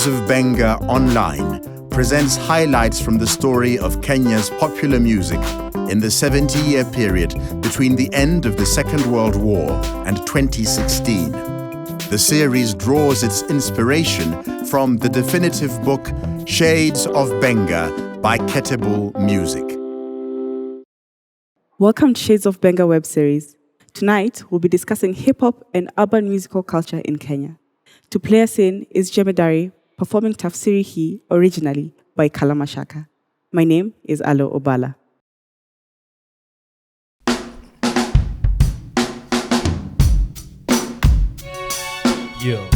Shades of Benga Online presents highlights from the story of Kenya's popular music in the 70-year period between the end of the Second World War and 2016. The series draws its inspiration from the definitive book Shades of Benga by Ketable Music. Welcome to Shades of Benga web series. Tonight, we'll be discussing hip-hop and urban musical culture in Kenya. To play us in is Jemedari, performing Tafsiri Hii, originally by Kalamashaka. My name is Alo Obala. Yo,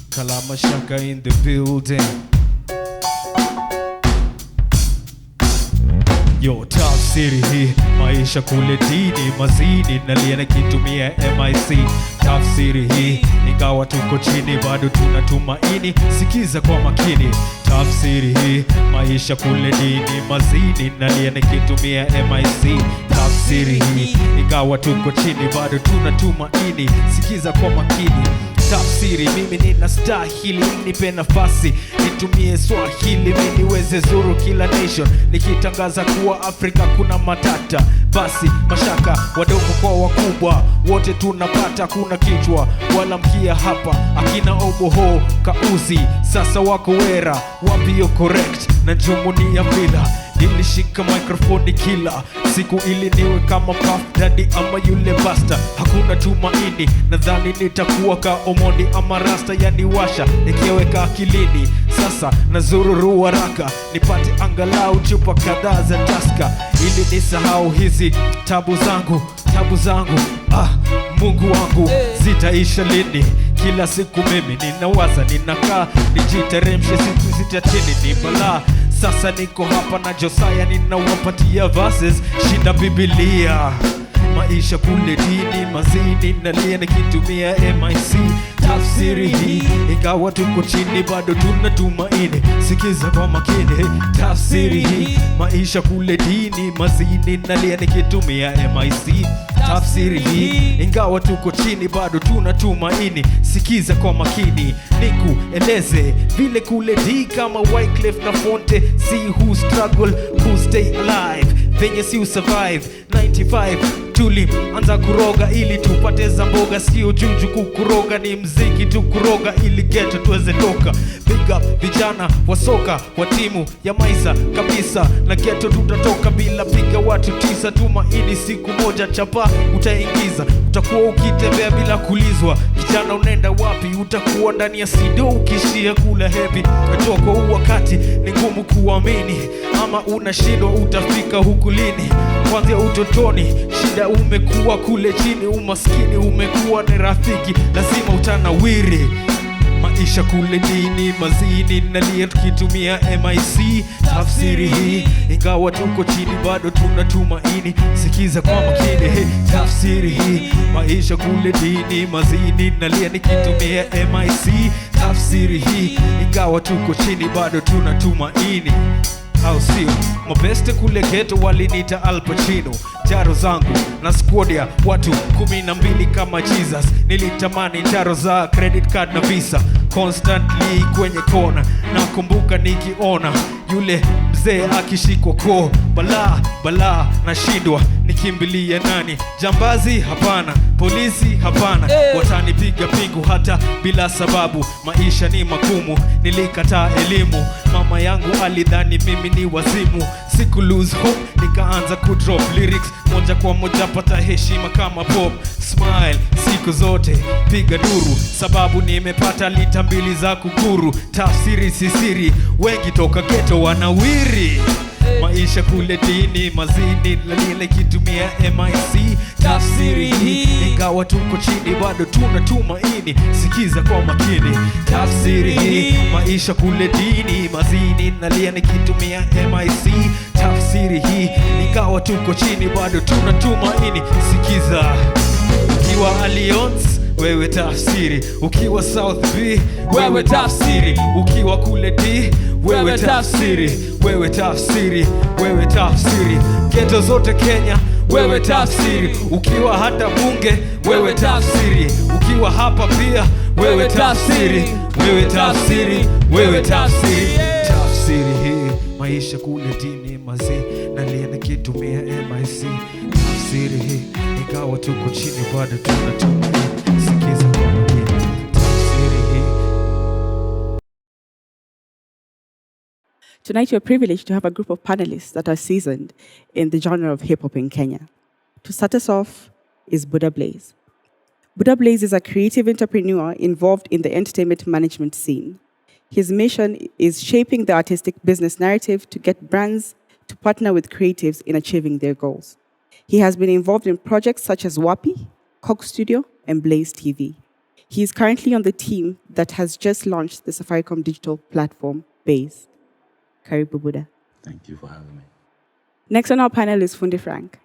Kalamashaka in the building. Yo, tafsiri hii, maisha kule dini, mazini, nalia nikitumia MIC. Tafsiri hii, ingawa tuko chini, bado tunatumaini, sikiza kwa makini. Tafsiri hii, maisha kule dini, mazini, nalia nikitumia MIC. Tafsiri hii, ingawa tuko chini, bado tunatumaini, sikiza kwa makini. Tafsiri, mimi ninastahili, nipe nafasi nitumie Swahili, mimi niweze zuru kila nation, nikitangaza kuwa Afrika kuna matata. Basi mashaka, wadogo kwa wakubwa, wote tunapata, kuna kichwa wala mkia hapa, akina oboho kauzi, sasa wako wera, wapi yo correct na jumuni ya vila. Nilishika microphone kila siku ili niwe kama Puff Daddy ama yule Basta. Hakuna tumaini, nadhani nitakuwa ka Omondi ama Rasta, yani washa nikiweka akilini. Sasa nazururu haraka nipate angalau chupa kadhaa za Tusker, ili nisahau hizi tabu zangu. Mungu wangu, zitaisha lini? Kila siku mimi ninawaza, ninakaa nijiteremshe, siku zitatini ni balaa. Sasa niko hapa na Josiah, ninawapatia verses, shinda Biblia. Maisha kule dini, mazini, nalia nikitumia MIC. Tafsiri hii, ingawa tuko chini, bado tunatumaini, sikiza kwa makini. Tafsiri hii, maisha kule dini, mazini, nalia nikitumia MIC. Tafsiri hii, ingawa tuko chini, bado tunatumaini, sikiza kwa makini. Nikueleze vile kule di kama Wycliffe na Fonte, see who struggle, who stay alive, venye si survive. 95 tulianza kuroga ili tupate za mboga, sio juju kukuroga, ni mziki tu kuroga ili ghetto tuweze toka. Big up vijana wa soka wa timu ya Maisa kabisa, na ghetto tutatoka bila piga watu 9. Tumaini siku moja chapa utaingiza, utakuwa ukitembea bila kulizwa. Kijana unaenda wapi? Utakuwa ndani ya sido ukishia kula heavy. Natoko huu wakati ni ngumu kuamini, ama unashindwa utafika huku lini. Kwanzia utotoni shida umekuwa kule chini, umaskini umekuwa ni rafiki, lazima utanawiri. Maisha kule dini, mazini, nalia tukitumia MIC. Tafsiri hii, ingawa tuko chini, bado tunatumaini, sikiza kwa makini. Tafsiri hii, maisha kule dini, mazini, nalia nikitumia MIC. Tafsiri hii, ingawa tuko chini, bado tunatumaini, au sio? Mabeste kule ghetto walinita Al Pacino. Jaro zangu na squad ya watu 12 kama Jesus. Nilitamani jaro za credit card na visa, constantly kwenye kona. Nakumbuka nikiona yule mzee akishikwa ko balaa nashindwa nikimbilia nani? Jambazi hapana, polisi hapana, watanipiga pingu hata bila sababu. Maisha ni magumu, nilikataa elimu. Mama yangu alidhani mimi ni wazimu. Siku lose hope, nikaanza kudrop lyrics moja kwa moja, pata heshima kama pop. Smile siku zote, piga duru, sababu nimepata lita 2 za kukuru. Tafsiri sisiri, wengi toka ghetto wanawiri. Maisha kule dini, mazini, lalile kitumia MIC. Tafsiri hii, ingawa tuko chini, bado tunatumaini, sikiza kwa makini. Tafsiri hii, maisha kule dini, mazini, nalia nikitumia MIC. Tafsiri hii, ingawa tuko chini, bado tunatumaini, sikiza. Ukiwa Alliance, wewe tafsiri. Ukiwa South B, wewe tafsiri. Ukiwa kule D, wewe tafsiri. Wewe tafsiri. Ghetto zote Kenya, wewe tafsiri. Ukiwa hata bunge, wewe tafsiri. Ukiwa hapa pia, wewe tafsiri, wewe tafsiri, wewe tafsiri. Tafsiri hii maisha kule dini mazee, nalia nikitumia MIC. Tafsiri hii ingawa tuko chini bado tunatumia, sikiza kwa makini. Tafsiri hii. Tonight, we're privileged to have a group of panelists that are seasoned in the genre of hip hop in Kenya. To start us off is Buddha Blaze. Buddha Blaze is a creative entrepreneur involved in the entertainment management scene. His mission is shaping the artistic business narrative to get brands to partner with creatives in achieving their goals. He has been involved in projects such as Wapi, Coke Studio, and Blaze TV. He is currently on the team that has just launched the Safaricom digital platform, Base. Karibu Buddha. Thank you for having me. Next on our panel is Fundi Frank.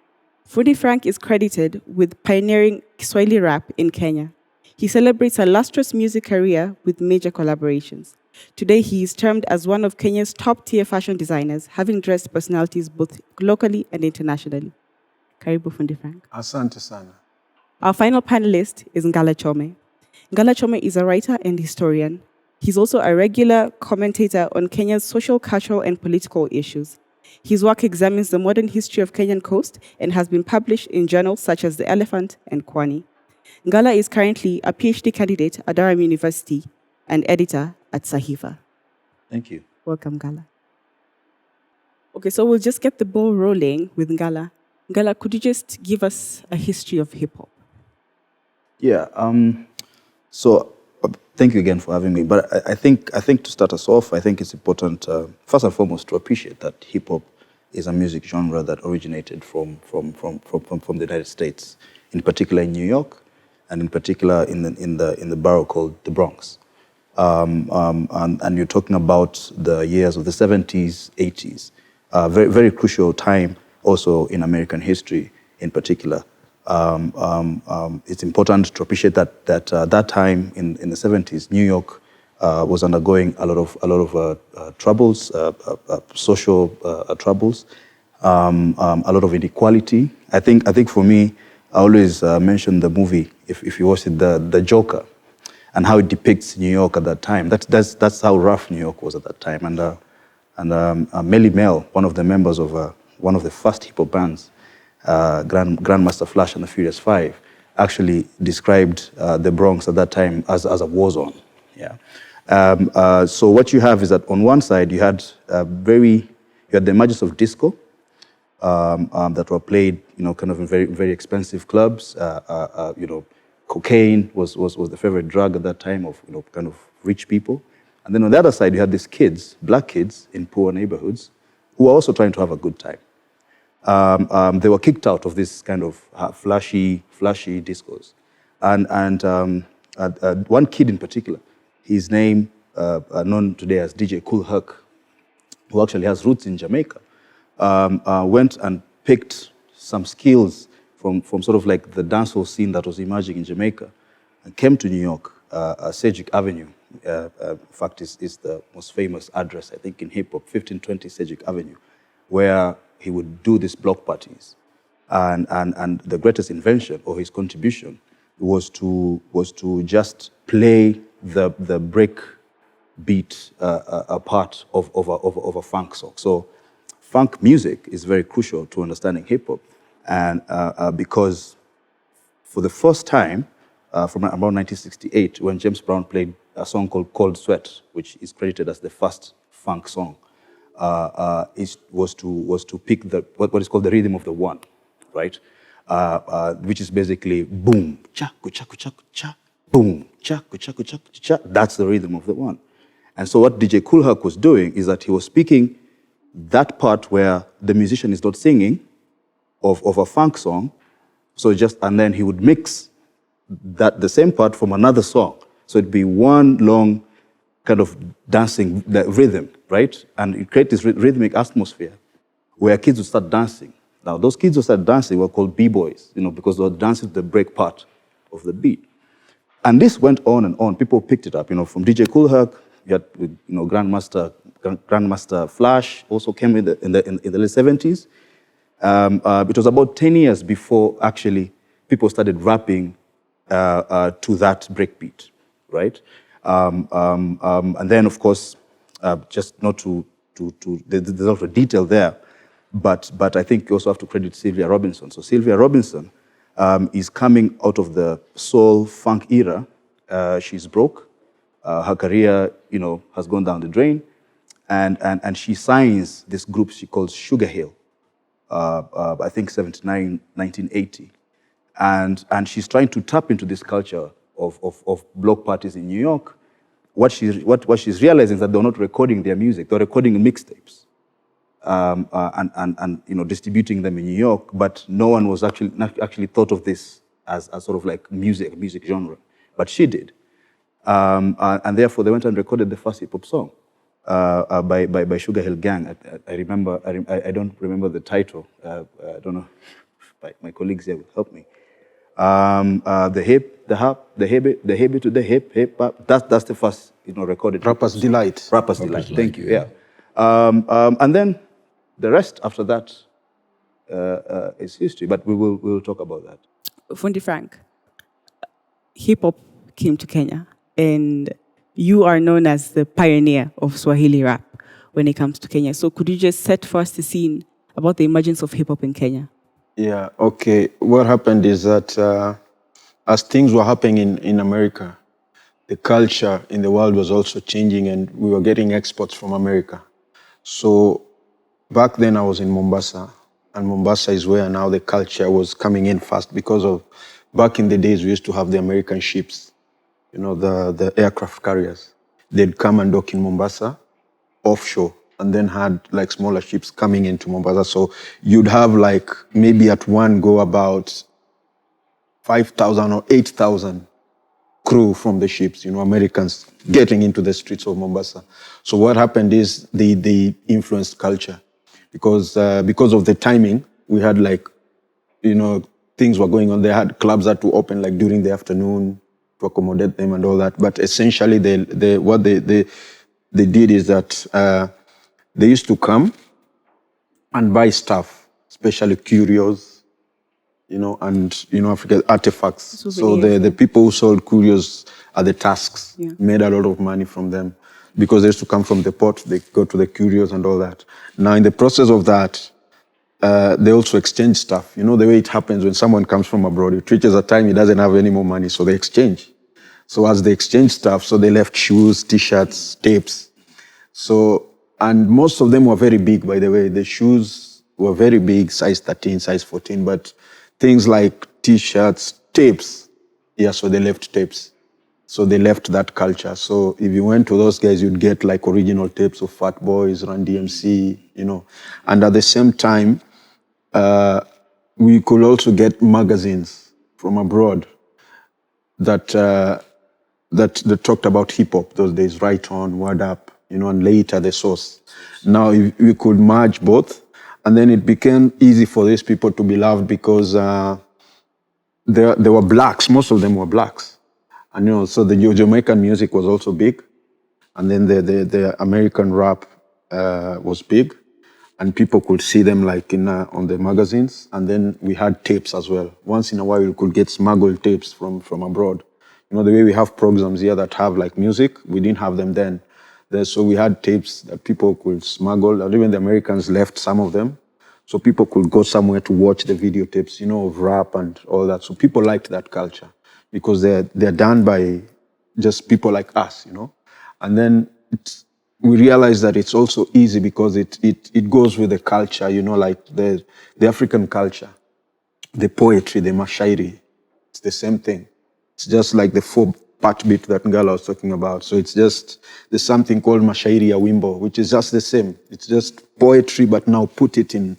Fundi Frank is credited with pioneering Kiswahili rap in Kenya. He celebrates a lustrous music career with major collaborations. Today, he is termed as one of Kenya's top-tier fashion designers, having dressed personalities both locally and internationally. Karibu Fundi Frank. Asante sana. Our final panelist is Ngala Chome. Ngala Chome is a writer and historian. He's also a regular commentator on Kenya's social, cultural, and political issues. His work examines the modern history of Kenyan coast and has been published in journals such as The Elephant and Kwani. Ngala is currently a PhD candidate at Durham University and editor at Sahifa. Thank you. Welcome, Ngala. Okay, so we'll just get the ball rolling with Ngala. Ngala, could you just give us a history of hip-hop? Yeah. Thank you again for having me. But I think to start us off, I think it's important, first and foremost, to appreciate that hip hop is a music genre that originated from the United States, in particular in New York, and in particular in the borough called the Bronx. And you're talking about the years of the 70s, 80s, very very crucial time also in American history in particular. It's important to appreciate that that time in the 70s, New York was undergoing a lot of troubles, social troubles, a lot of inequality. I think for me, I always mention the movie, if you watch it, the Joker, and how it depicts New York at that time. That's how rough New York was at that time. And Melly Mel, one of the members of one of the first hip hop bands, Grandmaster Flash and the Furious Five, actually described the Bronx at that time as a war zone. Yeah. So what you have is that on one side you had the emergence of disco that were played, kind of in very very expensive clubs. Cocaine was the favorite drug at that time of kind of rich people. And then on the other side you had these kids, black kids in poor neighborhoods, who were also trying to have a good time. They were kicked out of this kind of flashy discos. And one kid in particular, his name known today as DJ Kool Herc, who actually has roots in Jamaica, went and picked some skills from sort of like the dancehall scene that was emerging in Jamaica and came to New York. Cedric Avenue, in fact, is the most famous address, I think, in hip-hop, 1520 Cedric Avenue, where he would do these block parties. And the greatest invention or his contribution was to just play the break beat a part of a funk song. So funk music is very crucial to understanding hip hop, and because for the first time from around 1968, when James Brown played a song called Cold Sweat, which is credited as the first funk song, was to pick what is called the rhythm of the one, right? Which is basically boom, cha, cha, cha, cha, boom, cha, cha, cha, cha. That's the rhythm of the one. And so what DJ Kool Herc was doing is that he was speaking that part where the musician is not singing of a funk song, and then he would mix the same part from another song. So it'd be one long kind of dancing rhythm, right? And it creates this rhythmic atmosphere where kids would start dancing. Now, those kids who started dancing were called b-boys, because they were dancing to the break part of the beat. And this went on and on. People picked it up, from DJ Kool Herc. You had, Grandmaster Flash also came in the late 70s. It was about 10 years before actually people started rapping to that breakbeat, right? And then, of course, just not there's a lot of detail there, but I think you also have to credit Sylvia Robinson. So Sylvia Robinson is coming out of the soul funk era. She's broke. Her career, has gone down the drain, and she signs this group she calls Sugar Hill. I think 79, 1980. And she's trying to tap into this culture of block parties in New York. What she's realizing is that they're not recording their music; they're recording mixtapes, and distributing them in New York. But no one was actually thought of this as sort of like music genre, but she did, and therefore they went and recorded the first hip hop song by Sugar Hill Gang. I remember. I don't remember the title. I don't know. My colleagues here will help me. The hip, the hop, the hip to the hip hop. That's the first recorded. Rapper's Delight. Rapper's Delight. Thank you. Yeah. And then the rest after that is history. But we will talk about that. Fundi Frank, hip hop came to Kenya, and you are known as the pioneer of Swahili rap when it comes to Kenya. So could you just set first the scene about the emergence of hip hop in Kenya? Yeah, okay. What happened is that as things were happening in America, the culture in the world was also changing, and we were getting exports from America. So back then I was in Mombasa, and Mombasa is where now the culture was coming in fast because of, back in the days we used to have the American ships, the aircraft carriers. They'd come and dock in Mombasa offshore, and then had like smaller ships coming into Mombasa. So you'd have like maybe at one go about 5,000 or 8,000 crew from the ships, Americans getting into the streets of Mombasa. So what happened is they influenced culture because of the timing. We had things were going on. They had clubs that to open like during the afternoon to accommodate them and all that. But essentially, what they did is that they used to come and buy stuff, especially curios, and African artifacts. So the people who sold curios at the tasks made a lot of money from them because they used to come from the port. They go to the curios and all that. Now, in the process of that, they also exchange stuff. The way it happens when someone comes from abroad, it reaches a time he doesn't have any more money, so they exchange. So as they exchange stuff, so they left shoes, T-shirts, tapes. And most of them were very big, by the way. The shoes were very big, size 13, size 14, but things like T-shirts, tapes, so they left tapes. So they left that culture. So if you went to those guys, you'd get like original tapes of Fat Boys, Run DMC, And at the same time, we could also get magazines from abroad that talked about hip hop those days, Right On, Word Up, and later The Source. Now we could merge both, and then it became easy for these people to be loved because they were blacks. Most of them were blacks, and so the Jamaican music was also big, and then the American rap was big, and people could see them like on the magazines, and then we had tapes as well. Once in a while, we could get smuggled tapes from abroad. The way we have programs here that have like music, we didn't have them then. So we had tapes that people could smuggle, and even the Americans left some of them. So people could go somewhere to watch the videotapes, of rap and all that. So people liked that culture because they're done by just people like us, And then we realized that it's also easy because it goes with the culture, like the African culture, the poetry, the mashairi. It's the same thing. It's just like the 4-part beat that Ngala was talking about. So there's something called mashairi ya wimbo, which is just the same. It's just poetry, but now put it in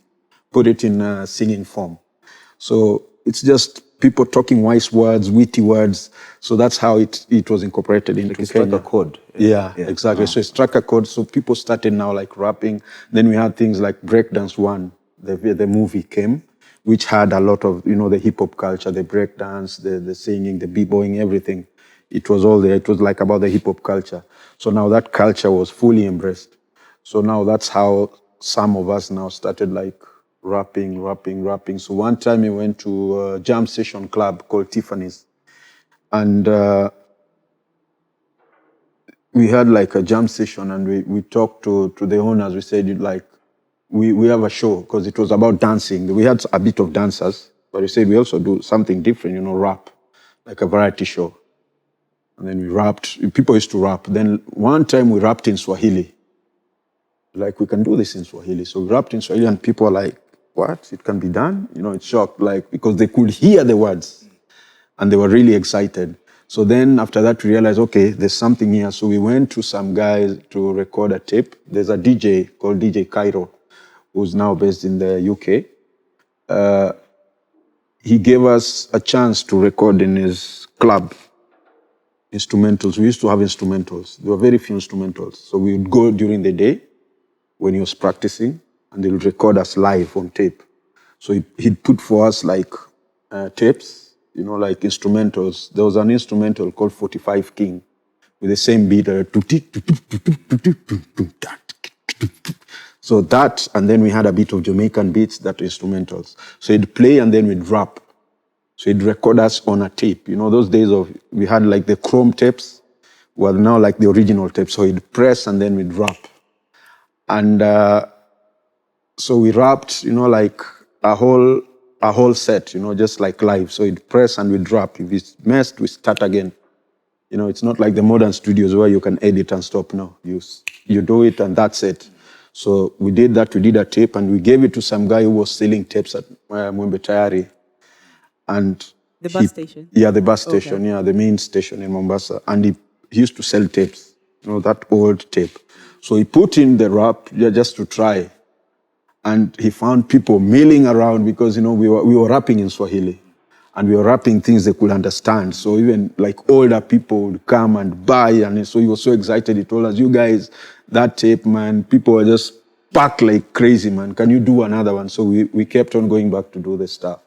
singing form. So it's just people talking wise words, witty words. So that's how it was incorporated into Kenya. Struck a chord. Yeah, exactly. So it struck a chord. So people started now like rapping. Then we had things like Breakdance 1. The movie came, which had a lot of, the hip-hop culture, the breakdance, the singing, the b-boying, everything. It was all there. It was like about the hip-hop culture. So now that culture was fully embraced. So now that's how some of us now started like rapping. So one time we went to a jam session club called Tiffany's. And we had like a jam session, and we talked to the owners. We said, like, we have a show, because it was about dancing. We had a bit of dancers, but we said we also do something different, rap, like a variety show. And then we rapped. People used to rap. Then one time we rapped in Swahili. Like, we can do this in Swahili. So we rapped in Swahili, and people are like, what? It can be done? It's shocked, like, because they could hear the words, and they were really excited. So then after that, we realized, okay, there's something here. So we went to some guys to record a tape. There's a DJ called DJ Cairo, who's now based in the UK. He gave us a chance to record in his club instrumentals. We used to have instrumentals. There were very few instrumentals. So we would go during the day when he was practicing, and they would record us live on tape. So he'd put for us like tapes, like instrumentals. There was an instrumental called 45 King with the same beat. So that, and then we had a bit of Jamaican beats, that instrumentals. So he'd play, and then we'd rap. So he'd record us on a tape. Those days we had like the chrome tapes, well, now like the original tapes. So he'd press, and then we'd rap. And so we rapped, like a whole set, just like live. So he'd press and we'd rap. If it's messed, we start again. It's not like the modern studios where you can edit and stop. No, you do it and that's it. So we did that. We did a tape, and we gave it to some guy who was selling tapes at Mwembe Tayari. And the bus station? Yeah, the bus station, the main station in Mombasa. And he used to sell tapes, that old tape. So he put in the rap just to try. And he found people milling around because, we were rapping in Swahili. And we were rapping things they could understand. So even like older people would come and buy. And so he was so excited. He told us, you guys, that tape, man, people were just packed like crazy, man. Can you do another one? So we kept on going back to do the stuff.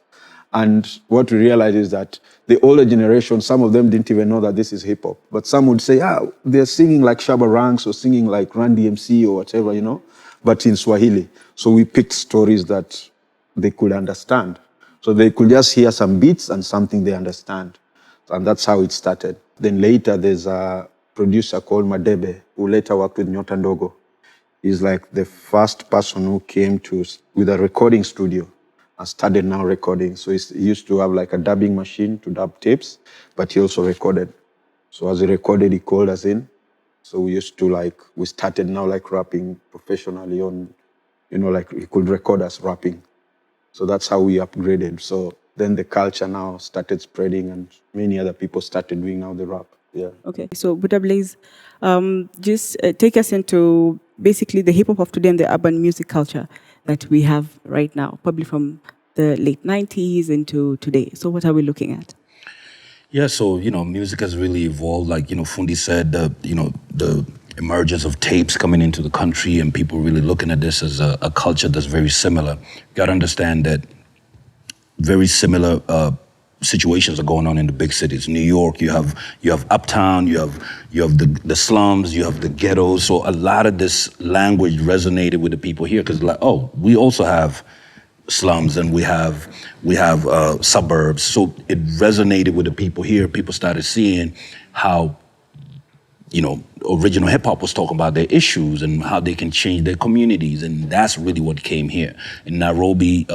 And what we realized is that the older generation, some of them didn't even know that this is hip hop. But some would say, they're singing like Shabba Ranks or singing like Run DMC or whatever, but in Swahili. So we picked stories that they could understand. So they could just hear some beats and something they understand. And that's how it started. Then later there's a producer called Madebe, who later worked with Nyota Ndogo. He's like the first person who came with a recording studio and started now recording. So he used to have like a dubbing machine to dub tapes, but he also recorded. So as he recorded, he called us in. So we started now like rapping professionally on, like he could record us rapping. So that's how we upgraded. So then the culture now started spreading, and many other people started doing now the rap. Yeah. Okay. So Buddha Blaze, just take us into basically the hip hop of today and the urban music culture that we have right now, probably from the late 90s into today. So what are we looking at? Yeah, so, music has really evolved. Like, Fundi said, the emergence of tapes coming into the country and people really looking at this as a culture that's very similar. You got to understand that very similar situations are going on in the big cities. New York, you have uptown, you have the slums, you have the ghettos. So a lot of this language resonated with the people here because we also have slums and we have suburbs. So it resonated with the people here. People started seeing how original hip hop was talking about their issues and how they can change their communities, and that's really what came here in Nairobi.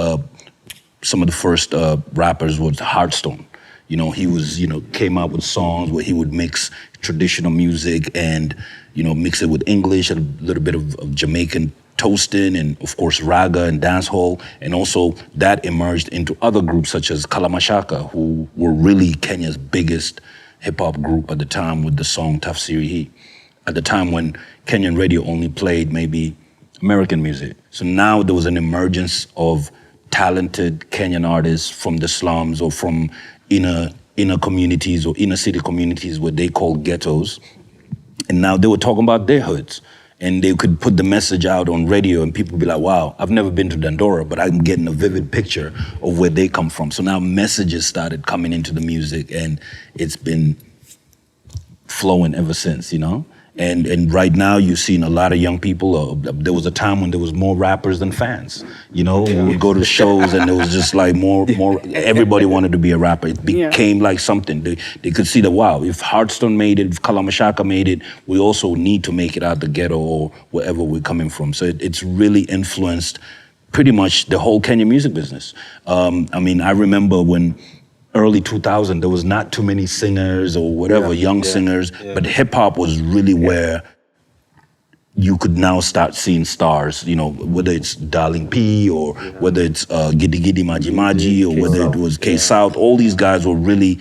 Some of the first rappers was Heartstone. He was, came out with songs where he would mix traditional music and, mix it with English, a little bit of Jamaican toasting, and of course raga and dancehall. And also that emerged into other groups such as Kalamashaka, who were really Kenya's biggest hip hop group at the time with the song Tafsiri Hii. At the time when Kenyan radio only played maybe American music. So now there was an emergence of talented Kenyan artists from the slums or from inner communities or inner city communities where they call ghettos. And now they were talking about their hoods. And they could put the message out on radio and people would be like, wow, I've never been to Dandora, but I'm getting a vivid picture of where they come from. So now messages started coming into the music and it's been flowing ever since, And right now, you've seen a lot of young people. There was a time when there was more rappers than fans. You know, we would go to shows and there was just like more. Everybody wanted to be a rapper. It became like something. They could see that, wow, if Heartstone made it, if Kalamashaka made it, we also need to make it out the ghetto or wherever we're coming from. So it's really influenced pretty much the whole Kenya music business. I mean, I remember when early 2000, there was not too many singers or whatever, young singers, but hip hop was really where you could now start seeing stars, you know, whether it's Darling P or whether it's Giddy Giddy Maji Maji or whether it was K-South. All these guys were really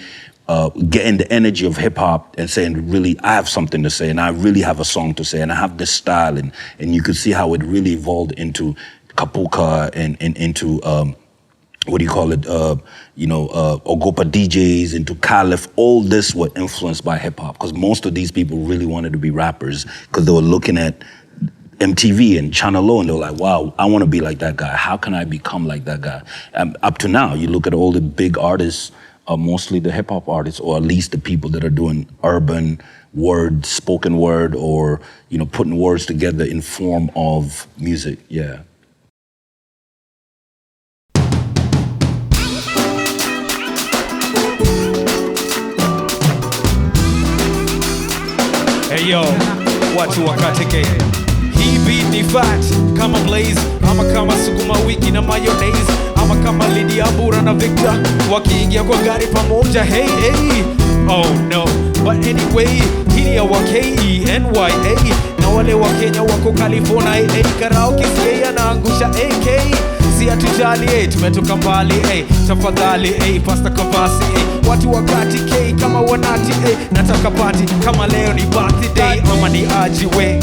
getting the energy of hip hop and saying, really, I have something to say and I really have a song to say and I have this style. And you could see how it really evolved into Kapuka and into what do you call it? Ogopa DJs, into Caliph. All this were influenced by hip hop because most of these people really wanted to be rappers because they were looking at MTV and Channel O and they were like, wow, I want to be like that guy. How can I become like that guy? Up to now, you look at all the big artists, mostly the hip hop artists, or at least the people that are doing urban word, spoken word, or putting words together in form of music. Yeah. Hey yo, watu wakatike. Hii beat ni fat kama Blaze, ama kama sukuma wiki na mayonnaise, ama kama Lydia Bura na Victor wakiingia kwa gari pamoja. Hey hey, oh no, but anyway, hii ya wa KENYA na wale wa Kenya wako California. Karaoke sikia na angusha AK. Si atujali, tumetoka mbali, tafadhali, pasta kavasi, watu wakati K kama wanati, nataka party kama leo ni birthday ama ni ajiwe.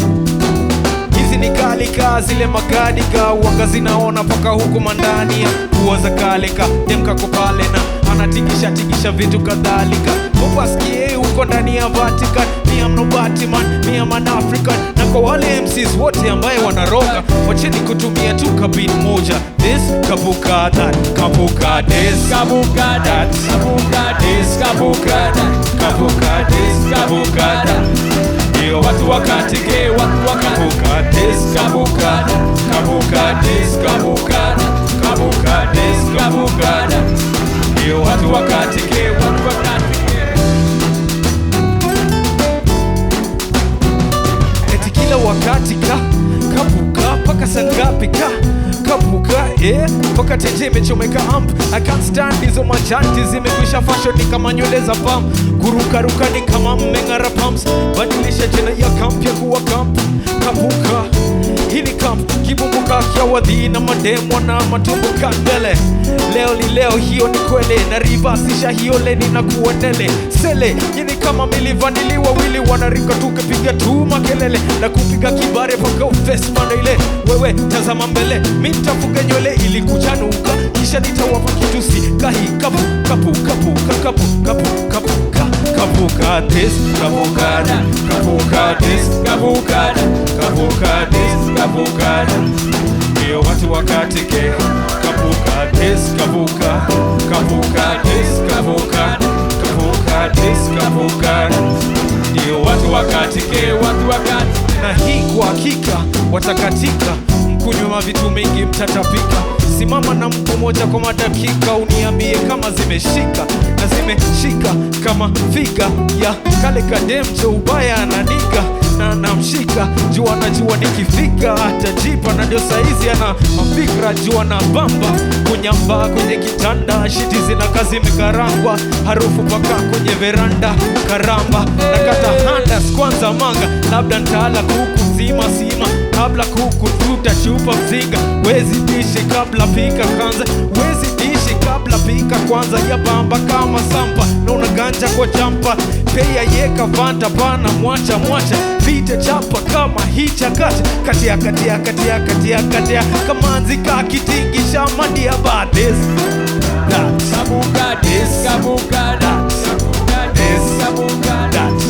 Hizi ni kalika, zile magadika, wanga zinaona paka huku mandani ya kuwaza kalika, demka kupale na anatingisha vitu kadhalika. Mupasikie huko ndani ya Vatican, me am no Batman, me am an African. Na kwa wale MCs wote ambaye wanaroga, wacheni kutumia tu kabini moja. This, kabuka that, kabuka this, kabuka that, kabuka this, kabuka that, kabuka this, kabuka that. Yo watu wakatike, watu wakabuka this, kabuka that, kabuka this, kabuka that, kabuka this, kabuka that. Yo watu wakatike, watu wakatike. Eti kila wakati kabuka paka sangapi kabuka, paka tenje imechomeka amp. I can't stand hizo machanti zimekwisha fashion ni kama nywele za pam. Kurukaruka ni kama mmeng'ara pumps. Badilisha jina ya kamp ya kuwa kamp. Kabuka, hili kamp kibumbuka kia wadhi na mademo na matumbuka mbele. Leo li leo hiyo ni kwele na rivasisha hiyo leni na kuendele. Sele, yini kama milivanili wawili wanarika tukipiga tu makelele na kupiga kibare paka ufesmana ile. Wewe tazama mbele, mintafuga nywele ili kuchanuka, kisha nitawapa kitusi kahi kapu kapu kapu kapu kapu kapu kabuka this, kabuka that, kabuka this, kabuka that, kabuka this, kabuka that. Yo watu wakatike, kabuka this, kabuka, kabuka this, kabuka, kabuka this, kabuka. Yo watu wakatike, watu wakatike. Na hii kwa hakika watakatika, mkunywa vitu mingi mtatapika. Simama na mtu moja kwa madakika, uniambie kama zimeshika. Na zimeshika kama figa ya kale kademcho ubaya ananika na namshika. Jua najua nikifika atajipa na ndio saizi ana mafikra. Jua na bamba kunyamba kwenye kitanda, shiti zina kazi mikarangwa, harufu paka kwenye veranda. Karamba na kata handas kwanza manga, labda ntaala kuku zima sima kabla kuku tuta chupa mzinga. Wezi dishi kabla pika kwanza, wezi dishi kabla pika kwanza. Ya bamba kama sampa na unaganja kwa champa. Peya yeka vanta pana mwacha vite chapa kama hicha katia kama nzika kitingisha mandia about this that kabuka this, kabuka that, kabuka this, kabuka that.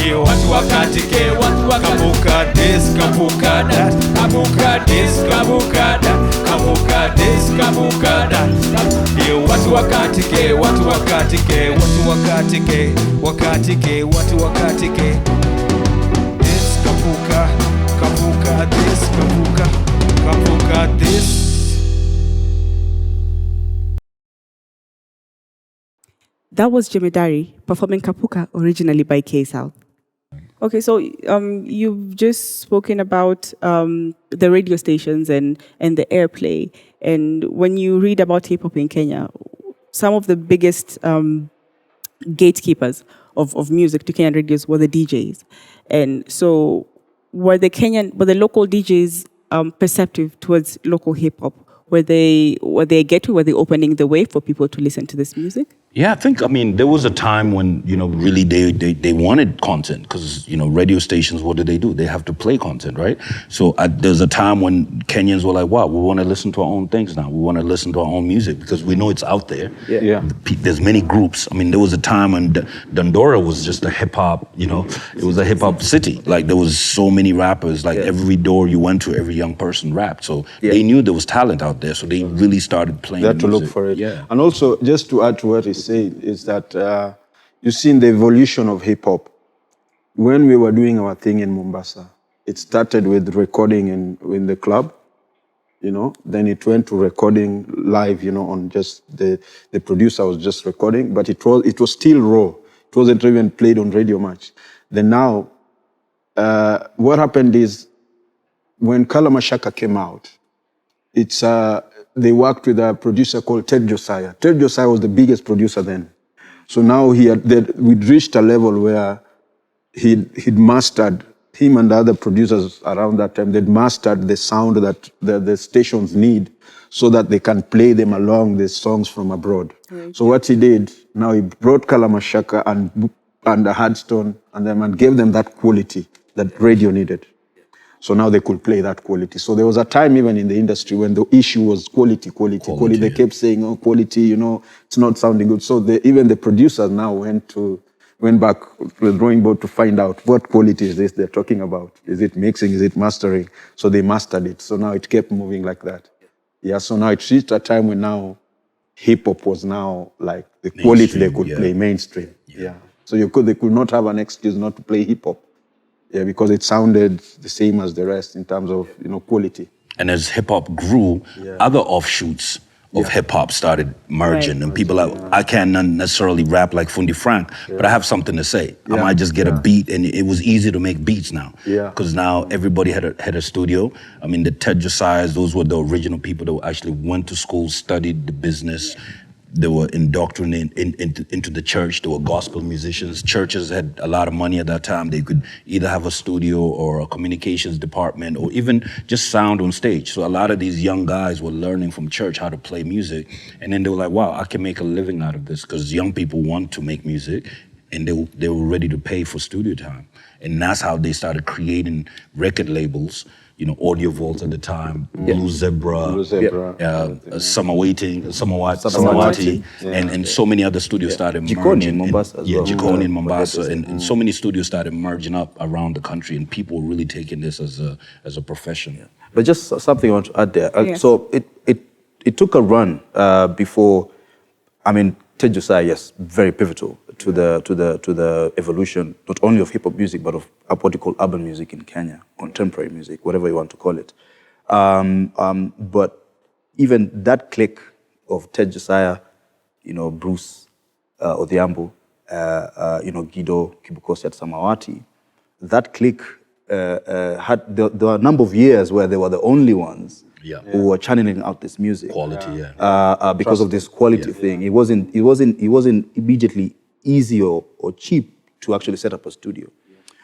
Yo watu wakatike, watu wakabuka this, kabuka that, kabuka this, kabuka that, kabuka this, kabuka that. Yo watu wakatike, watu wakatike, watu wakatike, wakatike, watu wakatike. This Kapuka, Kapuka this, Kapuka, Kapuka this. That was Jemedari performing Kapuka, originally by K South. Okay, so you've just spoken about the radio stations and the airplay. And when you read about hip hop in Kenya, some of the biggest gatekeepers of music to Kenyan radios were the DJs. And so were the local DJs perceptive towards local hip hop? Were they were they opening the way for people to listen to this music? Yeah, I mean, there was a time when, really they wanted content because, radio stations, what do? They have to play content, right? So there's a time when Kenyans were like, wow, we want to listen to our own things now. We want to listen to our own music because we know it's out there. Yeah. There's many groups. I mean, there was a time when Dandora was just a hip hop, it was a hip hop city. Like there was so many rappers, like every door you went to, every young person rapped. So they knew there was talent out there. So they really started playing They had to music. look for it. Yeah. And also, just to add to what he said, is that you've seen the evolution of hip hop. When we were doing our thing in Mombasa, it started with recording in the club, then it went to recording live, on just the producer was just recording, but it was still raw. It wasn't even played on radio much. Then now, what happened is when Kalamashaka came out, they worked with a producer called Ted Josiah. Ted Josiah was the biggest producer then. So now we'd reached a level where he'd mastered, him and the other producers around that time, they'd mastered the sound that the stations need so that they can play them along the songs from abroad. Right. So what he did, now he brought Kalamashaka and the Hardstone and gave them that quality that radio needed. So now they could play that quality. So there was a time even in the industry when the issue was quality. They kept saying, oh, quality, it's not sounding good. So even the producers now went back to the drawing board to find out what quality is this they're talking about. Is it mixing? Is it mastering? So they mastered it. So now it kept moving like that. Yeah, so now it reached a time when now hip-hop was now like the quality they could play, mainstream. Yeah. So they could not have an excuse not to play hip-hop. Yeah, because it sounded the same as the rest in terms of, quality. And as hip hop grew, other offshoots of hip hop started merging, and people I can't necessarily rap like Fundi Frank, but I have something to say. I might just get a beat, and it was easy to make beats now, because now everybody had a studio. I mean, the Ted Josiahs, those were the original people that actually went to school, studied the business. They were indoctrinated into the church. They were gospel musicians. Churches had a lot of money at that time. They could either have a studio or a communications department or even just sound on stage. So a lot of these young guys were learning from church how to play music. And then they were like, wow, I can make a living out of this, because young people want to make music and they were ready to pay for studio time. And that's how they started creating record labels. Audio Vault at the time, Blue Zebra, Samawati, and so many other studios started merging. Jikoni in Mombasa as well. Jikoni in Mombasa, and so many studios started merging up around the country, and people were really taking this as a profession. Yeah. But just something I want to add there. So it took a run before. I mean, Ted Josiah, yes, very pivotal to the evolution not only of hip hop music but of what you call urban music in Kenya, contemporary music, whatever you want to call it. But even that clique of Ted Josiah, Bruce Odhiambo, Guido Kibukosi at Samawati, that clique there were a number of years where they were the only ones who were channeling out this music. Quality, because of this quality thing. It wasn't immediately easy or cheap to actually set up a studio.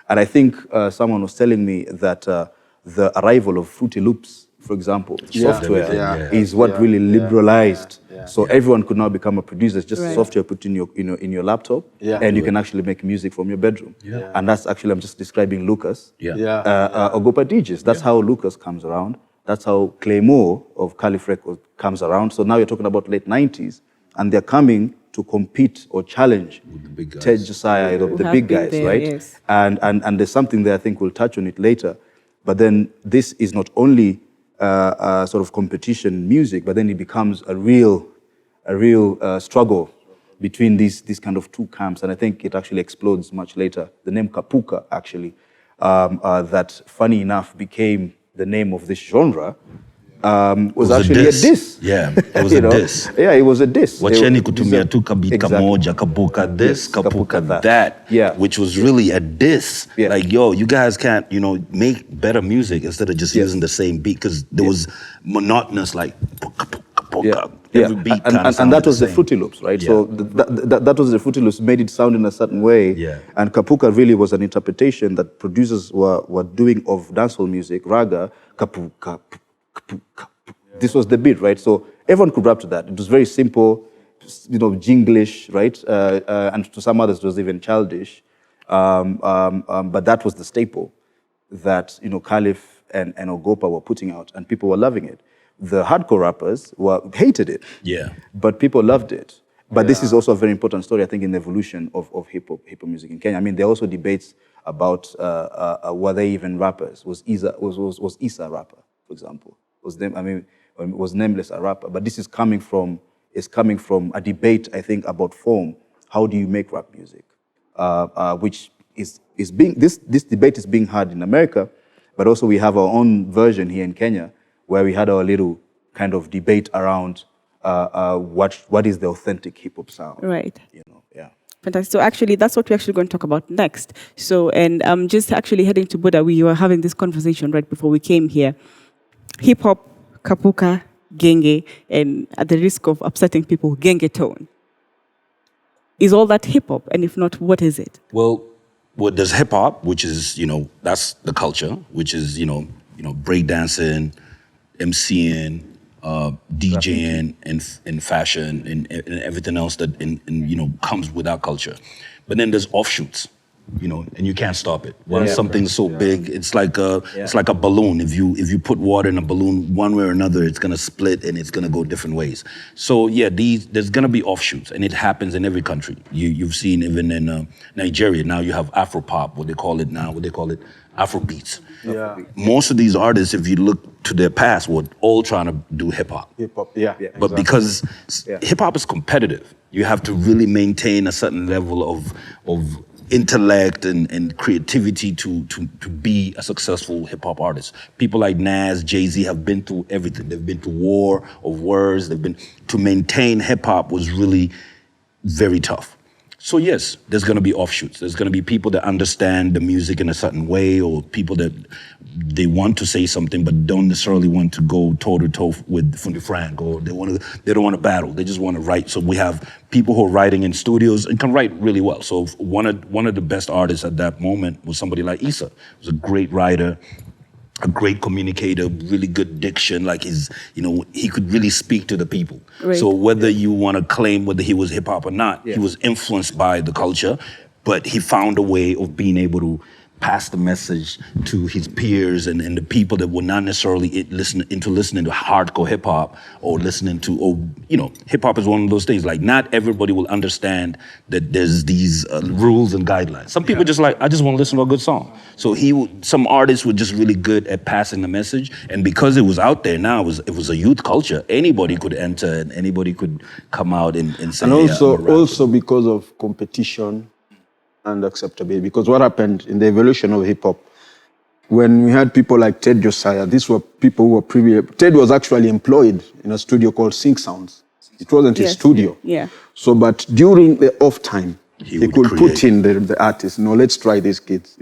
And I think someone was telling me that the arrival of Fruity Loops, for example, software is what really liberalized. So everyone could now become a producer. It's just software put in your laptop, and you can actually make music from your bedroom. And that's actually, I'm just describing Lucas. Ogopa DJs. That's how Lucas comes around. That's how Claymore of Caliph Records comes around. So now you're talking about late 90s, and they're coming to compete or challenge Ted Josiah, the big guys, right? Yes. And there's something there, I think we'll touch on it later. But then this is not only sort of competition music, but then it becomes a real struggle between these kind of two camps. And I think it actually explodes much later. The name Kapuka actually that, funny enough, became the name of this genre, was a actually a diss. Yeah, it was a diss. Yeah, it was a diss. Wacheni kutumia tu kabit Exactly. kamoja, kapuka this, Yes, kapuka kapuka that. that, Yeah. which was really a diss. Yeah. Like, yo, you guys can't, make better music instead of just Yes. using the same beat, because there was monotonous, like, puka, puka, puka. Yeah. Every beat kind of and that was the same. Fruity Loops, right? Yeah. So that was the Fruity Loops, made it sound in a certain way. Yeah. And Kapuka really was an interpretation that producers were doing of dancehall music, raga, kapuka, kapuka. This was the beat, right? So everyone could rap to that. It was very simple, jinglish, right? And to some others, it was even childish. But that was the staple that, Caliph and Ogopa were putting out, and people were loving it. The hardcore rappers hated it. Yeah. But people loved it. But this is also a very important story, I think, in the evolution of hip-hop music in Kenya. I mean, there are also debates about were they even rappers? Was Isa a rapper, for example? Was Nameless a rapper? But this is coming from a debate, I think, about form. How do you make rap music? Which is being this debate is being had in America, but also we have our own version here in Kenya, where we had our little kind of debate around what is the authentic hip hop sound. Right. Yeah. Fantastic. So actually, that's what we're actually going to talk about next. So, and just actually heading to Buddha, we were having this conversation right before we came here. Hip hop, kapuka, genge, and at the risk of upsetting people, genge tone. Is all that hip hop? And if not, what is it? Well, there's hip hop, which is, that's the culture, which is, breakdancing, MCing, DJing, and fashion, and everything else that comes with our culture. But then there's offshoots, and you can't stop it. Once something's so big, it's like a balloon. If you put water in a balloon, one way or another, it's gonna split and it's gonna go different ways. So yeah, there's gonna be offshoots, and it happens in every country. You've seen even in Nigeria now you have Afropop, what they call it Afrobeats. Yeah. Most of these artists, if you look to their past, were all trying to do hip hop. Hip hop, yeah. But exactly. because hip hop is competitive, you have to really maintain a certain level of intellect and creativity to be a successful hip hop artist. People like Nas, Jay-Z have been through everything. They've been through war of words. To maintain hip hop was really very tough. So yes, there's going to be offshoots. There's going to be people that understand the music in a certain way, or people that they want to say something but don't necessarily want to go toe-to-toe with Fundi Frank, or they don't want to battle. They just want to write. So we have people who are writing in studios and can write really well. So one of the best artists at that moment was somebody like Issa. He was a great writer, a great communicator, really good diction. Like he could really speak to the people. Right. So whether you want to claim whether he was hip hop or not, he was influenced by the culture, but he found a way of being able to pass the message to his peers and the people that were not necessarily listening to hardcore hip hop or hip hop is one of those things. Like not everybody will understand that there's these rules and guidelines. Some people I just want to listen to a good song. So some artists were just really good at passing the message, and because it was out there now, it was a youth culture. Anybody could enter and anybody could come out and say. And "Hey, I'm a rapper." also because of competition and acceptability. Because what happened in the evolution of hip hop, when we had people like Ted Josiah, these were people who were Ted was actually employed in a studio called Sync Sounds. It wasn't his studio. Yeah. So, but during the off time, he could create. put in the artists, let's try these kids.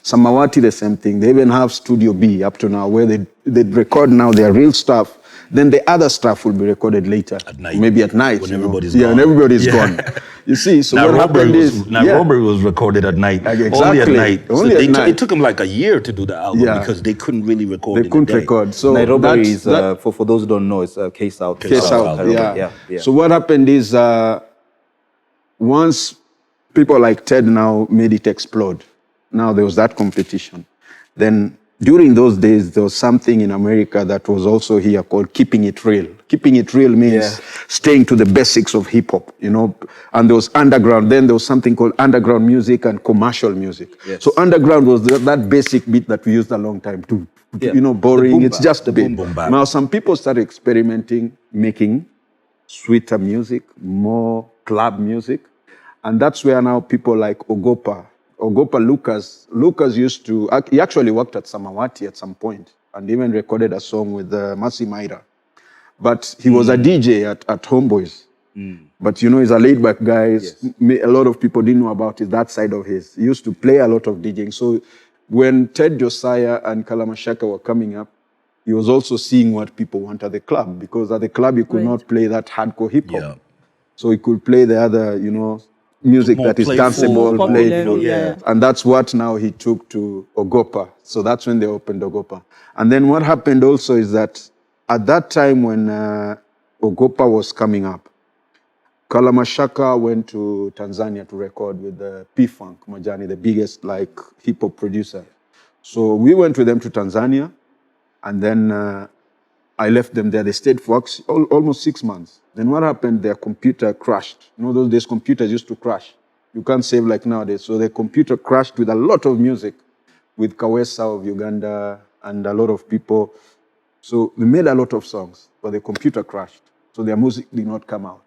Samawati, the same thing. They even have Studio B up to now, where they record now their real stuff. Then the other stuff will be recorded later. At night. Maybe at night. When everybody's gone. Yeah, and everybody's gone. You see, so what happened is... Nairobi was recorded at night. Exactly. Only at night. Only at night. It took them like a year to do the album because they couldn't really record They couldn't record. So Nairobi is, for those who don't know, it's K-South. K-South, yeah. So what happened is once people like Ted now made it explode, now there was that competition. Then during those days, there was something in America that was also here called keeping it real. Keeping it real means staying to the basics of hip hop, and there was underground. Then there was something called underground music and commercial music. Yes. So underground was that basic beat that we used a long time to, boring. It's just a beat. Now some people started experimenting, making sweeter music, more club music. And that's where now people like Ogopa Ogopa Lucas used to, he actually worked at Samawati at some point and even recorded a song with Masi Maira. But he was a DJ at Homeboys. But you know, he's a laid-back guy. Yes. A lot of people didn't know about that side of his. He used to play a lot of DJing. So when Ted Josiah and Kalamashaka were coming up, he was also seeing what people want at the club, because at the club you could not play that hardcore hip-hop. Yeah. So he could play the other, you know, music More that is playful, danceable, more playful. yeah. And that's what now he took to Ogopa. So that's when they opened Ogopa. And then what happened also is that at that time when Ogopa was coming up, Kalamashaka went to Tanzania to record with P-Funk Majani, the biggest like hip-hop producer. So we went with them to Tanzania, and then I left them there. They stayed for almost 6 months. Then what happened? Their computer crashed. You know, those days computers used to crash. You can't save like nowadays. So their computer crashed with a lot of music, with Kawesa of Uganda and a lot of people. So we made a lot of songs, but the computer crashed. So their music did not come out.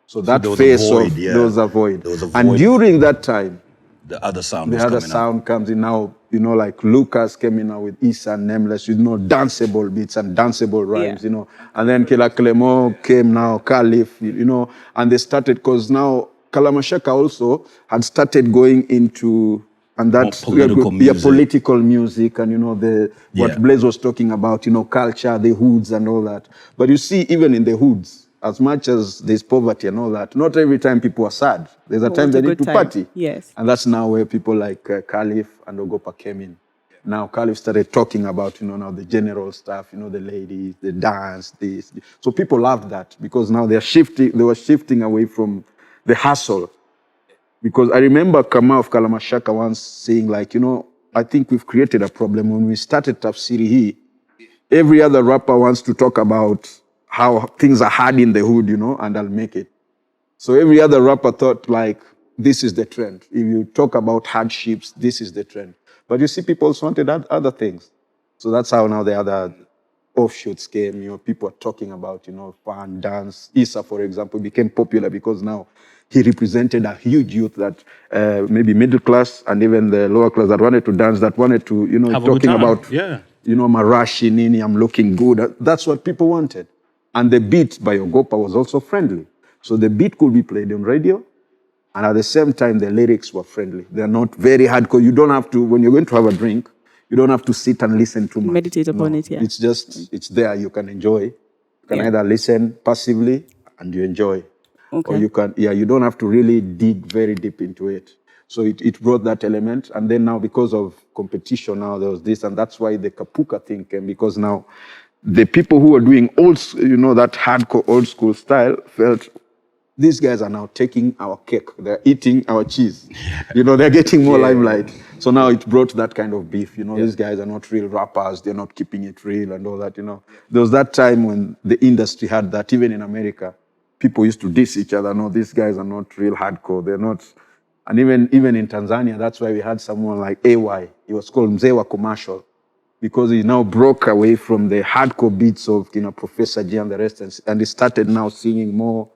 So that there was a phase void, of yeah. there was a void. There was a And void. during that time, The other sound the was other coming sound comes in now, you know, like Lucas came in now with Issa and Nameless, with danceable beats and danceable rhymes, Yeah. you know. And then Kila Clemo came now, Caliph, you know, and they started, because now Kalamashaka also had started going into, and that's More political music. political music, and you know, Yeah. what Blaze was talking about, you know, culture, the hoods and all that. But you see, even in the hoods, as much as there's poverty and all that, not every time people are sad. There's a But time what they a need good to time. party. Yes. And that's now where people like Caliph and Ogopa came in. Now Caliph started talking about, you know, now the general stuff, you know, the ladies, the dance, this. So people loved that, because now they were shifting away from the hustle. Because I remember Kama of Kalamashaka once saying, like, you know, I think we've created a problem. When we started Tafsiri hii, every other rapper wants to talk about how things are hard in the hood, you know, and I'll make it. So every other rapper thought, like, this is the trend. If you talk about hardships, this is the trend. But you see, people also wanted other things. So that's how now the other offshoots came. You know, people are talking about, you know, fun, dance. Issa, for example, became popular because now he represented a huge youth that maybe middle class and even the lower class that wanted to dance, that wanted to, you know, Have a good talking time. about, Yeah. you know, Marashi, Nini, I'm looking good. That's what people wanted. And the beat by Ogopa was also friendly. So the beat could be played on radio, and at the same time, the lyrics were friendly. They're not very hardcore. You don't have to, when you're going to have a drink, you don't have to sit and listen too much. Meditate upon it, yeah. It's just, it's there. You can enjoy. You can Yeah. either listen passively and you enjoy. Okay. Or you can, you don't have to really dig very deep into it. So it brought that element. And then now, because of competition, now there was this, and that's why the Kapuka thing came, because now the people who were doing you know, that hardcore old school style felt, these guys are now taking our cake. They're eating our cheese. You know, they're getting more limelight. So now it brought that kind of beef. You know, these guys are not real rappers. They're not keeping it real and all that, you know. There was that time when the industry had that, even in America. People used to diss each other. No, these guys are not real hardcore. They're not. And even in Tanzania, that's why we had someone like AY. He was called Mzewa Commercial, because he now broke away from the hardcore beats of, you know, Professor G and the rest, and he started now singing more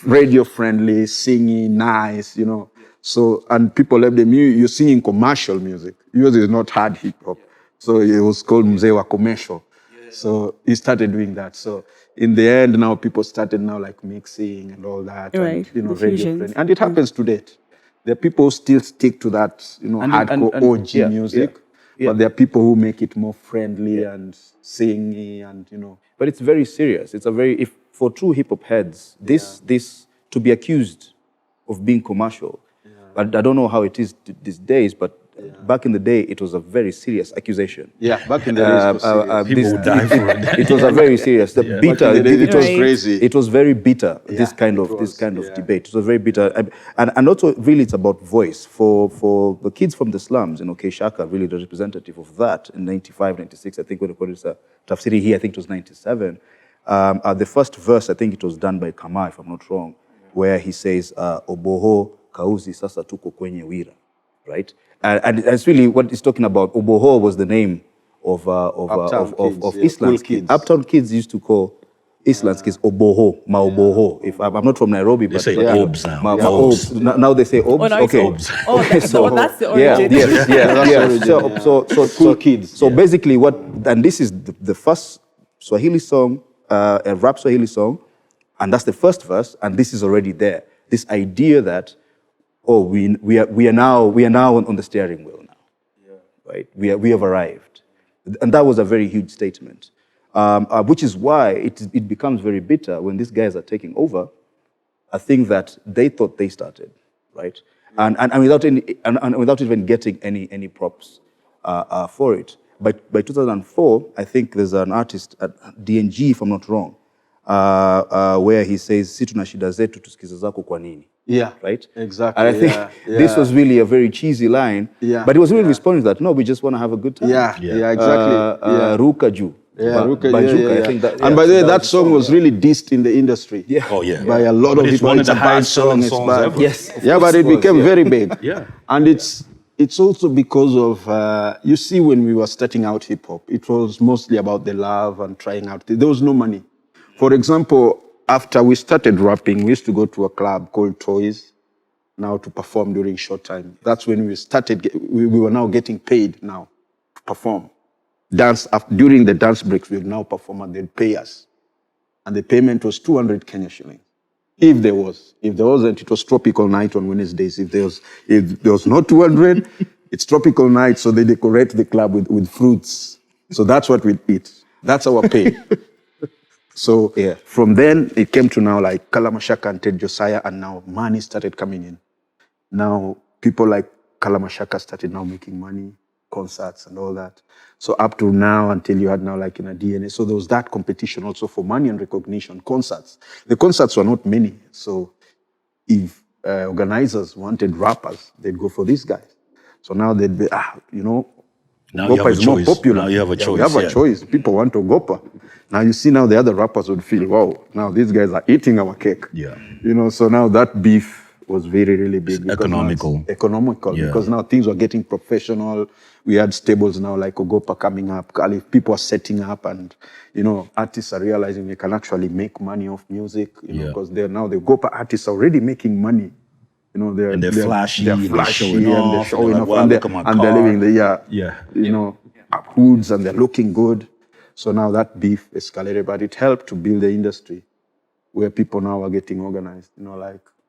radio friendly, singing nice, you know. So, and people love them. You're singing commercial music. Yours is not hard hip hop. So it was called Mzewa Commercial. So he started doing that. So in the end, now people started now like mixing and all that, Right, and, you know, the radio fusions. friendly. And it happens to date. There are people who still stick to that, you know, hardcore OG music. But there are people who make it more friendly and singy and, you know. But it's very serious. It's a very, if for true hip hop heads, this to be accused of being commercial, I don't know how it is these days, but back in the day, it was a very serious accusation. Yeah, back in the days, it was serious. People would die for it. It was a very serious. The bitter. Back in the days, it was Right. crazy. It was very bitter. This kind it of was, debate. It was very bitter, and also really it's about voice for the kids from the slums. You know, Shaka really the representative of that in 95, 96. I think when recorded Tafsiri here, I think it was 97. The first verse, I think it was done by Kama, if I'm not wrong, where he says, Oboho kauzi sasa tuko kwenye wira, right? And it's really what he's talking about. Oboho was the name of Uptown kids, of yeah, Islam's cool kids. kids. Uptown kids used to call Eastlands is Oboho, Maoboho. If I'm not from Nairobi, They but say but- obs now. Ma Obs. obs. Now they say obs. Oh, no, it's okay. obs. Oh, that's the Yeah, origin. yes, yeah. origin, So, yeah. so kids. So basically, and this is the first Swahili song, a rap Swahili song, and that's the first verse, and this is already there. This idea that, oh, we are now on the steering wheel now, right? We have arrived, and that was a very huge statement, which is why it becomes very bitter when these guys are taking over a thing that they thought they started, right? And without even getting any props for it. By 2004, I think there's an artist at DNG, if I'm not wrong, where he says, "Si tuna shida zetu tusikize zako kwa nini?" Yeah, Right? exactly. And I think this was really a very cheesy line, but he was really responding to that. No, we just want to have a good time. Yeah, exactly. Ruka Ju. Yeah, Ruka, Bajuka, I think that. And by the way, that song was really dissed in the industry. Yeah. Oh yeah. By a lot But of it's people. one of It's the a bad highest selling song. It's songs bad. ever. Yes. Yeah, but it became very big. Yeah. And it's also because of, you see, when we were starting out hip hop, it was mostly about the love and trying out. There was no money. For example, after we started rapping, we used to go to a club called Toys now to perform during short time. That's when we started, we were now getting paid now to perform. During the dance breaks, we would now perform and they'd pay us. And the payment was 200 Kenya shillings. If there was. If there wasn't, it was tropical night on Wednesdays. If there was not 200, it's tropical night, so they decorate the club with fruits. So that's what we'd eat. That's our pay. So from then, it came to now like Kalamashaka and Ted Josiah, and now money started coming in. Now people like Kalamashaka started now making money, concerts and all that. So up to now, until you had now like in a DNA. So there was that competition also for money and recognition, concerts. The concerts were not many. So if organizers wanted rappers, they'd go for these guys. So now they'd be, Now you Gopa have a is more choice. popular. Now you have a choice. We have a choice. People want to Gopa. Now you see now the other rappers would feel, wow, now these guys are eating our cake. Yeah. So now that beef was very, really big. It's economical. Economical, Yeah. because now things were getting professional. We had stables now like Ogopa coming up. People are setting up and, artists are realizing they can actually make money off music, because they're now the Gopa artists are already making money. They're flashy, they're and they're flashy showing and off, they're showing and off, they're like, wow, look at my and they're car. living the hoods and they're looking good. So now that beef escalated, but it helped to build the industry where people now are getting organized.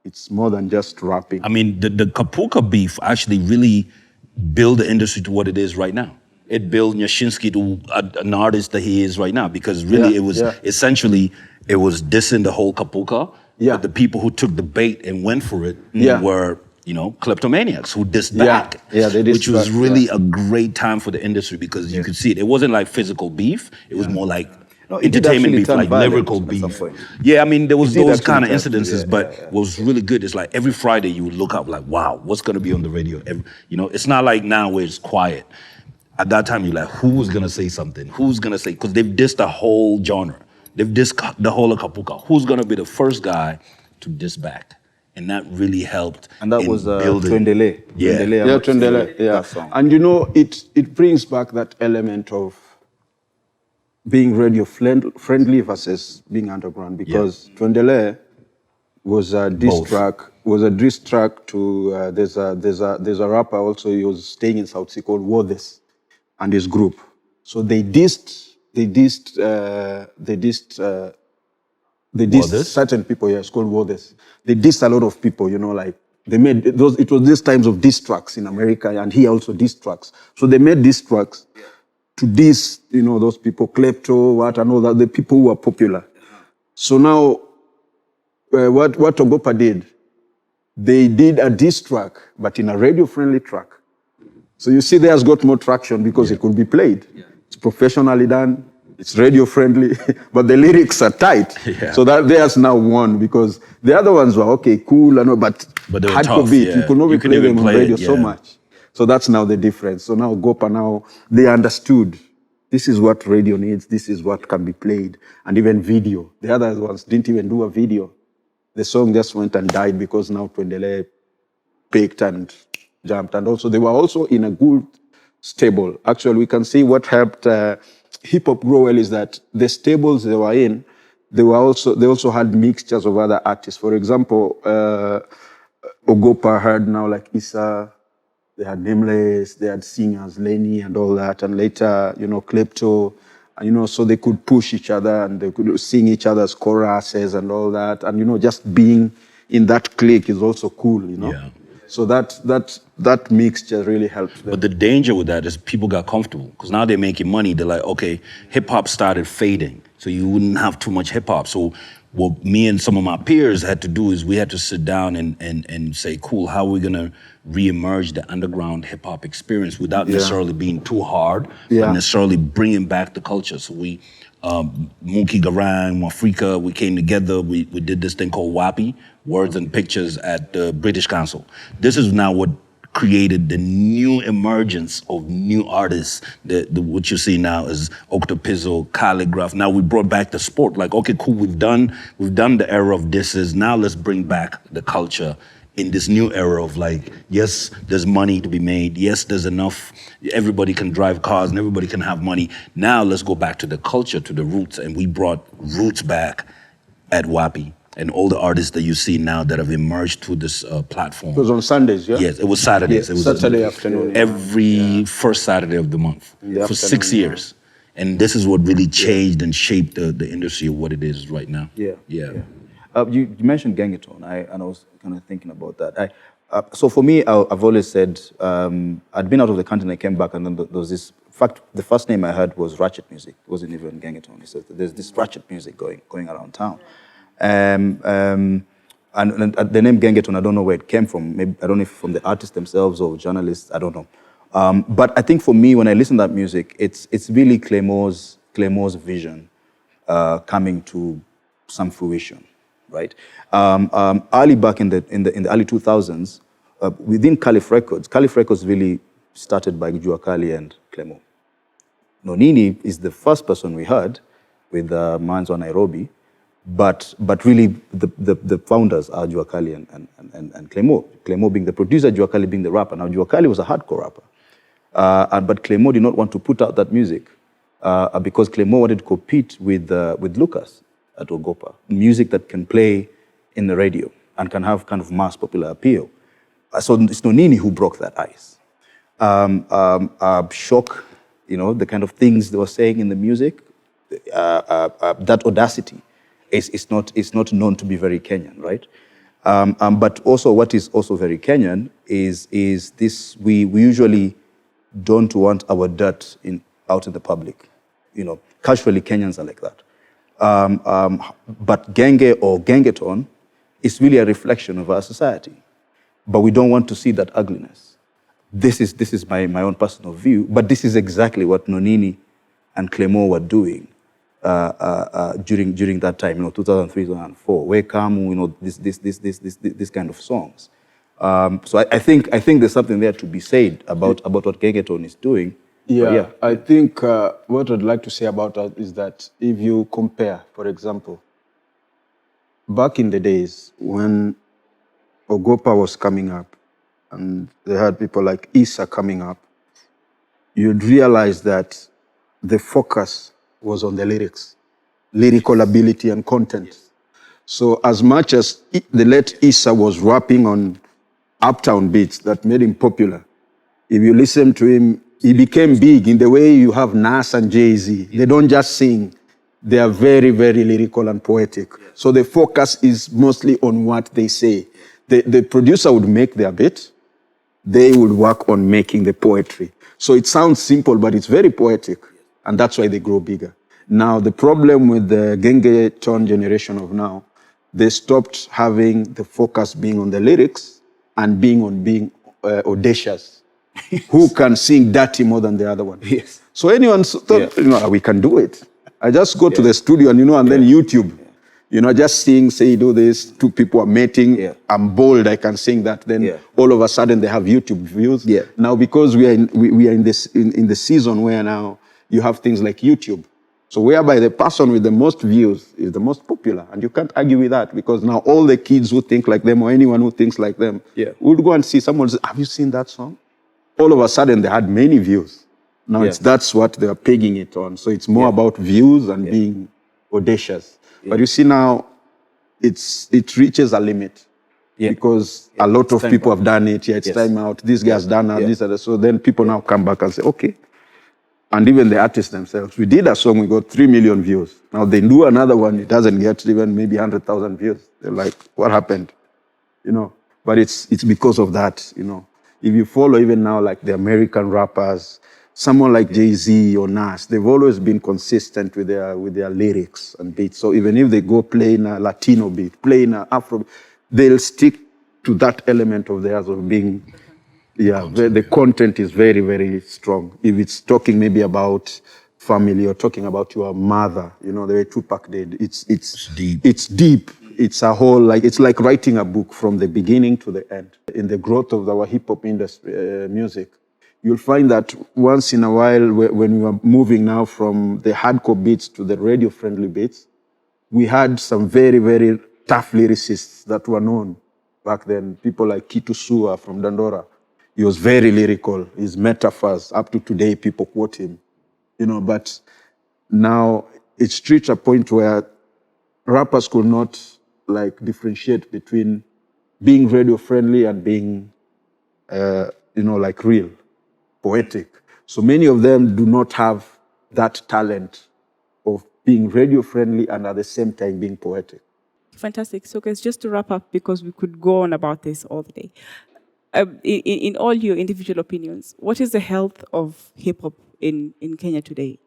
It's more than just rapping. I mean, the Kapuka beef actually really built the industry to what it is right now. It built Nyashinsky to an artist that he is right now, because really it was essentially, it was dissing the whole Kapuka. Yeah. But the people who took the bait and went for it were, kleptomaniacs who dissed back. Yeah, they dissed which was back, really a great time for the industry, because you could see it. It wasn't like physical beef. It was more like it did entertainment actually beef, turn like violent lyrical at some beef. point. Yeah, I mean, there was It did those actually kind of turn- incidences, but what was really good is like every Friday you would look up like, wow, what's going to be on the radio? It's not like now where it's quiet. At that time, you're like, who's going to say something? Who's going to say? Because they've dissed the whole genre. They've dissed the whole of Kapuka. Who's going to be the first guy to diss back? And that really helped. And that in was building. Twendele. Yeah. Twendele, That song. And it brings back that element of being radio friendly versus being underground, because Twendele was a diss track to there's a rapper also, he was staying in South Sea called Wothes and his group. So they dissed Wothes? certain people. Yeah, it's called Wothes. They dissed a lot of people, they made those. It was these times of diss tracks in America, and he also diss tracks. So they made diss tracks to diss, those people, Klepto, and all that, the people who were popular. So now, what Ogopa did, they did a diss track, but in a radio-friendly track. So you see, theirs got more traction because it could be played. It's professionally done. It's radio-friendly, but the lyrics are tight. Yeah. So that theirs now won, because the other ones were okay, cool, but But they were hardcore tough, beat. yeah. You could not You be couldn't playing even them on play radio it, so yeah. much. So that's now the difference. So now Gopa, now they understood this is what radio needs, this is what can be played, and even video. The other ones didn't even do a video. The song just went and died because now Twendele picked and jumped. And also, they were also in a good stable. Actually, we can see what helped hip-hop grow well is that the stables they were in, they also had mixtures of other artists. For example, Ogopa had now like Issa, they had Nameless, they had singers, Lenny and all that, and later, Klepto, and, so they could push each other and they could sing each other's choruses and all that, and, just being in that clique is also cool, Yeah. So that mixture really helped them. But the danger with that is people got comfortable because now they're making money. They're like, okay, hip hop started fading, so you wouldn't have too much hip hop. So what me and some of my peers had to do is we had to sit down and say, cool, how are we gonna reemerge the underground hip hop experience without necessarily being too hard, but necessarily bringing back the culture. So we, Mookie Garang, Mwafrika, we came together. We did this thing called WAPI, Words and Pictures, at the British Council. This is now what created the new emergence of new artists. What you see now is Octopizzo, Calligraph. Now we brought back the sport. Like, okay, cool, we've done the era of disses. Now let's bring back the culture in this new era of like, yes, there's money to be made. Yes, there's enough. Everybody can drive cars and everybody can have money. Now let's go back to the culture, to the roots. And we brought roots back at WAPI. And all the artists that you see now that have emerged through this platform. It was on Sundays, yeah? Yes, it was Saturdays. Yeah, it was Saturday afternoon. Every first Saturday of the month for 6 years. And this is what really changed and shaped the industry of what it is right now. Yeah. Yeah. You mentioned Gengeton, and I was kind of thinking about that. So for me, I've always said, I'd been out of the country and I came back, and then there was this, in fact, the first name I heard was Ratchet Music. It wasn't even Gengeton. So there's this Ratchet Music going around town. And the name Gengeton, I don't know where it came from. Maybe, I don't know if from the artists themselves or journalists, I don't know. But I think for me, when I listen to that music, it's really Claymore's vision coming to some fruition, right? Early back in the early 2000s, within Caliph Records really started by Jua Kali and Claymore. Nonini is the first person we heard with Manzo Nairobi. But really, the founders are Jua Kali and Claymore. Claymore being the producer, Jua Kali being the rapper. Now, Jua Kali was a hardcore rapper. But Claymore did not want to put out that music because Claymore wanted to compete with Lucas at Ogopa. Music that can play in the radio and can have kind of mass popular appeal. So it's Nonini who broke that ice. Shock, the kind of things they were saying in the music, that audacity. It's not known to be very Kenyan, right? But also what is also very Kenyan is this, we usually don't want our dirt out in the public. Culturally Kenyans are like that. But Genge or Gengeton is really a reflection of our society. But we don't want to see that ugliness. This is my own personal view, but this is exactly what Nonini and Claymore were doing. During that time, 2003, 2004, Where Kamu, this kind of songs. So I think there's something there to be said about what Gengeton is doing. Yeah, I think what I'd like to say about that is that if you compare, for example, back in the days when Ogopa was coming up and they had people like Issa coming up, you'd realize that the focus was on the lyrics, lyrical ability and content. So as much as the late Issa was rapping on uptown beats that made him popular, if you listen to him, he became big in the way you have Nas and Jay-Z. They don't just sing. They are very, very lyrical and poetic. So the focus is mostly on what they say. The producer would make their beat. They would work on making the poetry. So it sounds simple, but it's very poetic. And that's why they grow bigger. Now, the problem with the Gengeton generation of now, they stopped having the focus being on the lyrics and being audacious. Who can sing dirty more than the other one? Yes. So anyone thought, we can do it. I just go to the studio and then YouTube. Just sing, say, do this. Two people are mating. Yeah. I'm bold, I can sing that. Then all of a sudden they have YouTube views. Yeah. Now, because we are in the season where now you have things like YouTube. So whereby the person with the most views is the most popular. And you can't argue with that because now all the kids who think like them or anyone who thinks like them would go and see someone say, have you seen that song? All of a sudden they had many views. Now that's what they are pegging it on. So it's more about views and being audacious. But you see now, it reaches a limit. Yeah. Because a lot of time people out. have done it. Yeah, it's Yes. time out. This guy's done that, Yeah. this and that. So then people now come back and say, okay. And even the artists themselves, we did a song, we got 3 million views. Now they do another one, it doesn't get even maybe 100,000 views. They're like, what happened? You know, but it's because of that, you know. If you follow even now like the American rappers, someone like Jay-Z or Nas, they've always been consistent with their lyrics and beats. So even if they go play in a Latino beat, play in an Afro beat, they'll stick to that element of theirs of being, the content is very, very strong. If it's talking maybe about family or talking about your mother, you know, the way Tupac did, it's deep. It's deep. It's a whole, like, it's like writing a book from the beginning to the end. In the growth of our hip hop industry, music, you'll find that once in a while, when we were moving now from the hardcore beats to the radio-friendly beats, we had some very, very tough lyricists that were known back then. People like Kitu Sua from Dandora. He was very lyrical. His metaphors, up to today, people quote him. You know, but now it's reached a point where rappers could not like differentiate between being radio-friendly and being, like real, poetic. So many of them do not have that talent of being radio-friendly and at the same time being poetic. Fantastic. So, guys, just to wrap up, because we could go on about this all the day. In all your individual opinions, what is the health of hip-hop in Kenya today?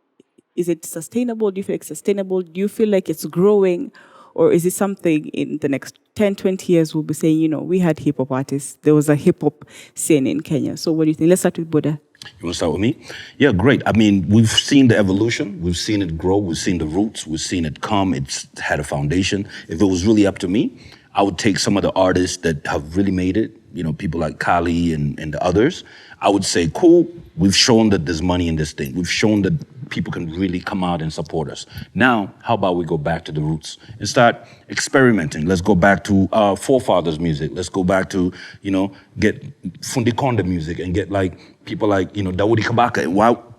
Is it sustainable? Do you feel it's sustainable? Do you feel like it's growing? Or is it something in the next 10, 20 years we'll be saying, you know, we had hip-hop artists. There was a hip-hop scene in Kenya. So what do you think? Let's start with Buddha. You want to start with me? Yeah, great. I mean, we've seen the evolution. We've seen it grow. We've seen the roots. We've seen it come. It's had a foundation. If it was really up to me, I would take some of the artists that have really made it, you know, people like Kali and the others. I would say, cool, we've shown that there's money in this thing. We've shown that people can really come out and support us. Now, how about we go back to the roots and start experimenting? Let's go back to our forefathers' music. Let's go back to, you know, get Fundi Konde music and get like people like, you know, Dawoodi Kabaka.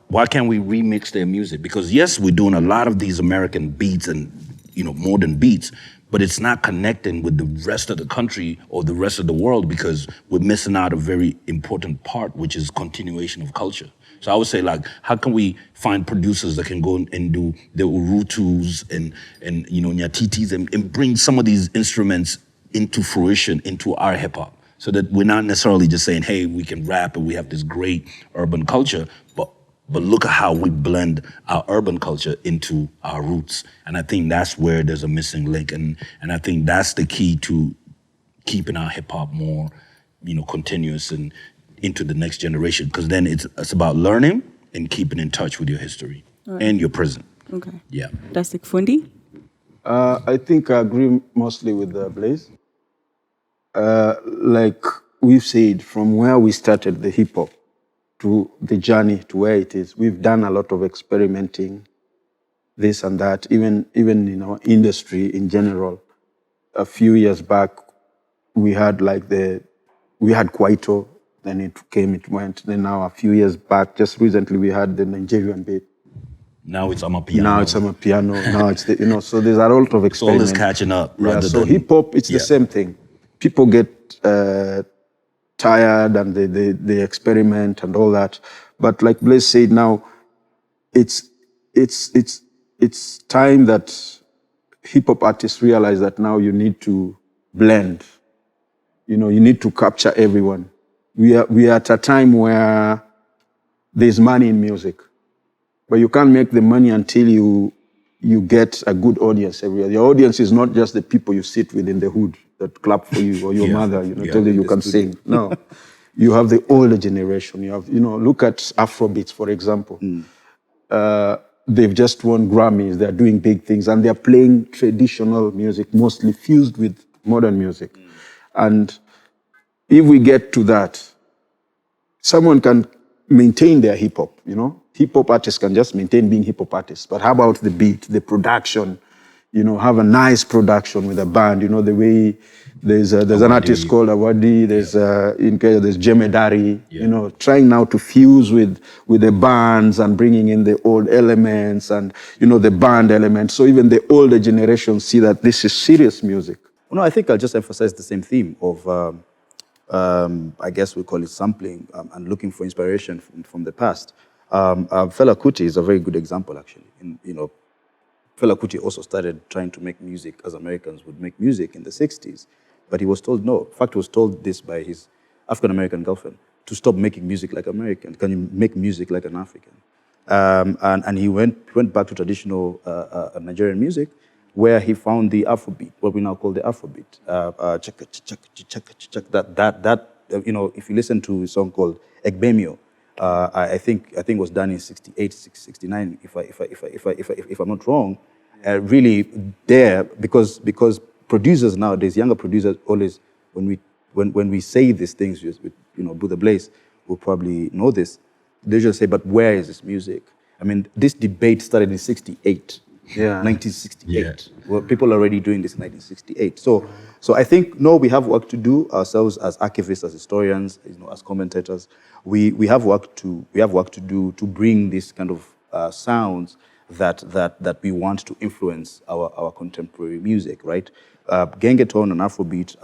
Why can't we remix their music? Because yes, we're doing a lot of these American beats and, you know, modern beats, but it's not connecting with the rest of the country or the rest of the world because we're missing out a very important part, which is continuation of culture. So I would say, like, how can we find producers that can go and do the urutus and you know, nyatitis and bring some of these instruments into fruition, into our hip hop, so that we're not necessarily just saying, hey, we can rap and we have this great urban culture, but look at how we blend our urban culture into our roots. And I think that's where there's a missing link. And I think that's the key to keeping our hip hop more, you know, continuous and into the next generation. Because then it's about learning and keeping in touch with your history and your present. Okay. Yeah. Plastic Fundi? I think I agree mostly with Blaze. Like we've said, from where we started the hip hop, to the journey to where it is. We've done a lot of experimenting, this and that, even in our industry in general. A few years back, we had Kwaito, then it came, it went. Then now a few years back, just recently, we had the Nigerian beat. Now it's Amapiano. Now it's Amapiano. Now it's so there's a lot of It's all experiment. is catching up. Yeah, Rather so than, hip hop, it's the same thing. People get tired and they experiment and all that. But like Blaise said, now it's time that hip hop artists realize that now you need to blend. You know, you need to capture everyone. We are at a time where there's money in music, but you can't make the money until you get a good audience everywhere. Your audience is not just the people you sit with in the hood that clap for you or your mother, tell you can sing. No. You have the older generation. You have, look at Afrobeats, for example. They've just won Grammys. They're doing big things, and they're playing traditional music, mostly fused with modern music. And if we get to that, someone can maintain their hip hop. Hip hop artists can just maintain being hip hop artists. But how about the beat, the production? have a nice production with a band. The way there's an artist called Awadi, there's in Kenya there's Jemedari, trying now to fuse with the bands and bringing in the old elements and, the band elements. So even the older generation see that this is serious music. No, I think I'll just emphasize the same theme of, I guess we call it sampling and looking for inspiration from the past. Fela Kuti is a very good example, actually. Fela Kuti also started trying to make music as Americans would make music in the 60s. But he was told no. In fact, he was told this by his African-American girlfriend, to stop making music like American. Can you make music like an African? And he went back to traditional Nigerian music, where he found the Afrobeat, what we now call the Afrobeat. If you listen to a song called Egbemio, I think it was done in 68, 69, if I'm not wrong. Really there, because producers nowadays, younger producers, always when we say these things with Buddha Blaze will probably know this. They just say, but where is this music? I mean, this debate started in 68. Yeah. 1968. Yeah. Well, people are already doing this in 1968. So I think, no, we have work to do ourselves as archivists, as historians, as commentators. We have work to do to bring this kind of sounds that we want to influence our contemporary music, right? Gengeton and Afrobeat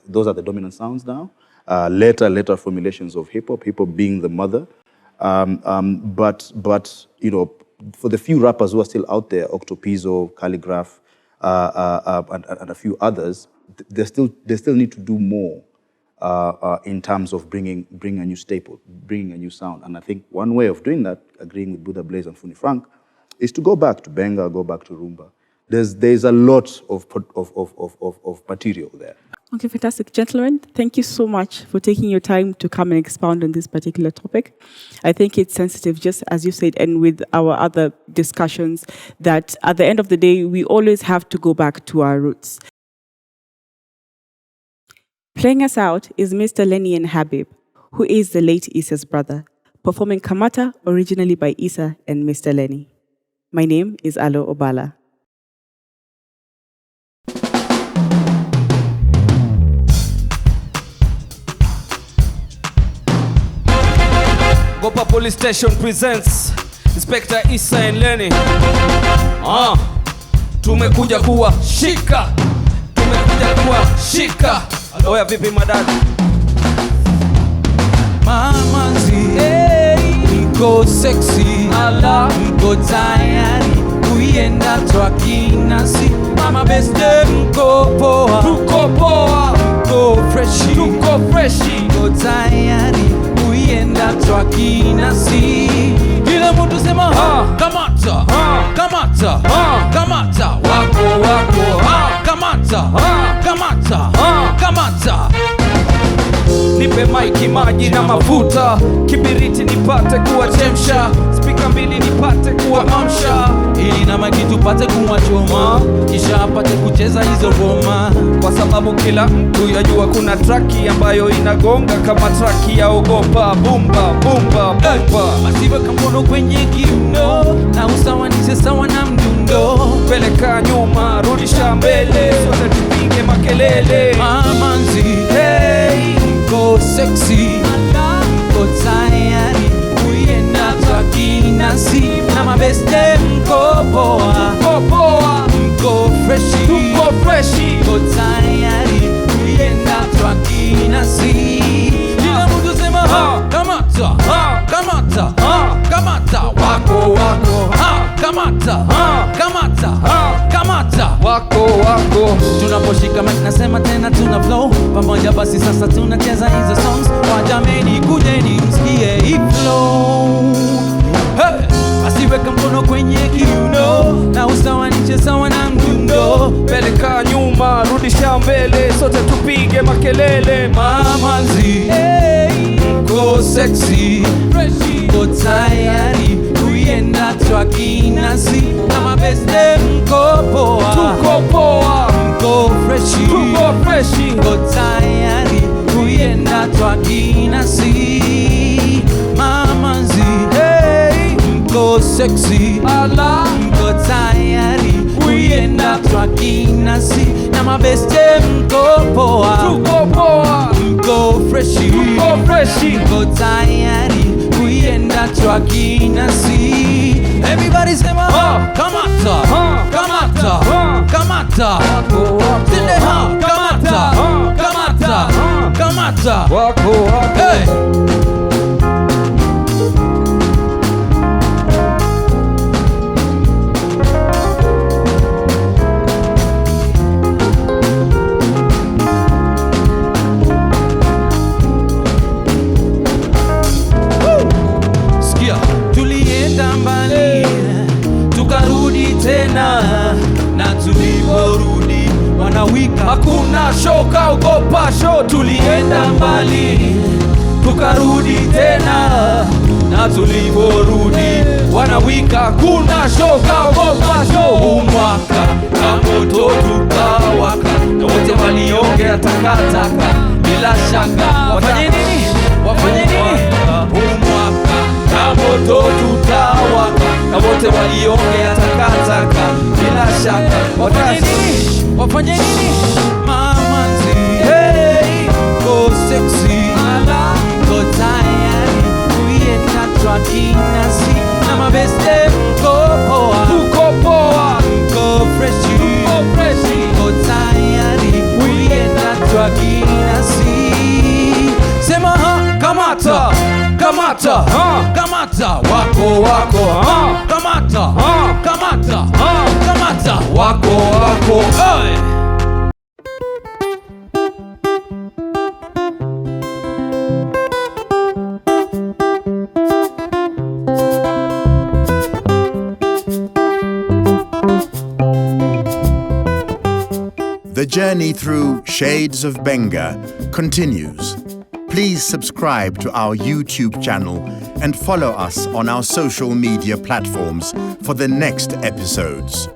those are the dominant sounds now. Later formulations of hip hop being the mother. But for the few rappers who are still out there, Octopizzo, Calligraph, and a few others, they still need to do more in terms of bringing a new staple, bringing a new sound. And I think one way of doing that, agreeing with Buddha Blaze and Funi Frank, is to go back to Benga, go back to Rumba. There's a lot of material there. Okay, fantastic. Gentlemen, thank you so much for taking your time to come and expound on this particular topic. I think it's sensitive, just as you said, and with our other discussions, that at the end of the day, we always have to go back to our roots. Playing us out is Mr. Lenny and Habib, who is the late Issa's brother, performing Kamata, originally by Issa and Mr. Lenny. My name is Alo Obala. Gopa Police Station presents Inspector Issa and Lenny. Tumekuja kuwa shika. Oya vipi madada? Mamanzi, niko sexy, niko tayari kuienda twakinasi. Mama beste mko poa, mko freshi, niko tayari kuienda twakinasi. Kila mtu sema kamata, kamata, wako, kamata. Nipe maiki, maji na mafuta, kibiriti nipate kuwachemsha, spika mbili nipate kuwaamsha, ili na maiki tupate kuwachoma, kisha apate kucheza hizo ngoma. kwa sababu kila mtu yajua kuna traki ambayo inagonga kama traki ya ogopa. Bumba. Basi weka mkono kwenye kiuno na usawanishe sawa na mdundo. Peleka nyuma, rudisha mbele, sote tupige makelele. Mamanzi, niko sexy, niko tayari kuienda twakinasi. Na mabeste mko poa, mko freshi, niko tayari kuienda twakinasi. Kila mtu sema kamata, wako, kamata, Wako. Tunaposhika mic nasema tena tuna flow pamoja, basi sasa tunacheza hizo songs. Wajameni kujeni msikie hii flow. Basi weka mkono kwenye kiuno na usawanishe sawa na mdundo. Peleka nyuma, rudisha mbele, sote tupige makelele. Mamanzi, niko sexy, niko tayari kuienda twakinasi. Na mabeste mko poa, mko freshi, niko tayari kuienda twakinasi. Mamanzi, niko sexy, niko tayari kinasi na mabeste mko poa, Tuko poa, mko freshi, mko tayari kuienda chwa kinasi. Everybody sema kamata, kamata, kamata, tende kamata, kamata, kamata, hey. Tulienda mbali tukarudi tena, na tuliporudi wanawika hakuna show, kaogopa show. Tulienda mbali tukarudi tena, na tuliporudi wanawika hakuna show, kaogopa show. Umwaka na moto tukawaka, na wote waliongea takataka, bila shaka wafanye nini, wafanye nini? Umwaka na moto tutawaka, na wote waliongea takataka, bila shaka wafanye nini, wafanye nini? Mama nzi, hey, go sexy, go tayari kuienda twa kinasi na mabeste mko poa, tuko poa, mko freshi, go tayari kuienda twa kinasi. Sema kamata, kamata, kamata, wako wako, kamata, kamata, kamata, wako wako, hey. The journey through Shades of Benga continues. Please subscribe to our YouTube channel and follow us on our social media platforms for the next episodes.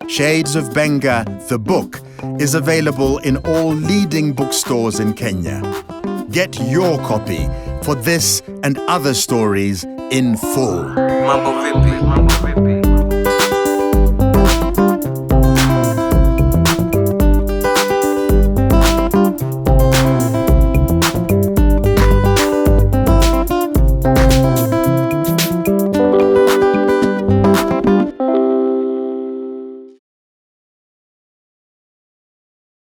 Shades of Benga, the book, is available in all leading bookstores in Kenya. Get your copy for this and other stories in full. Mambo vipi?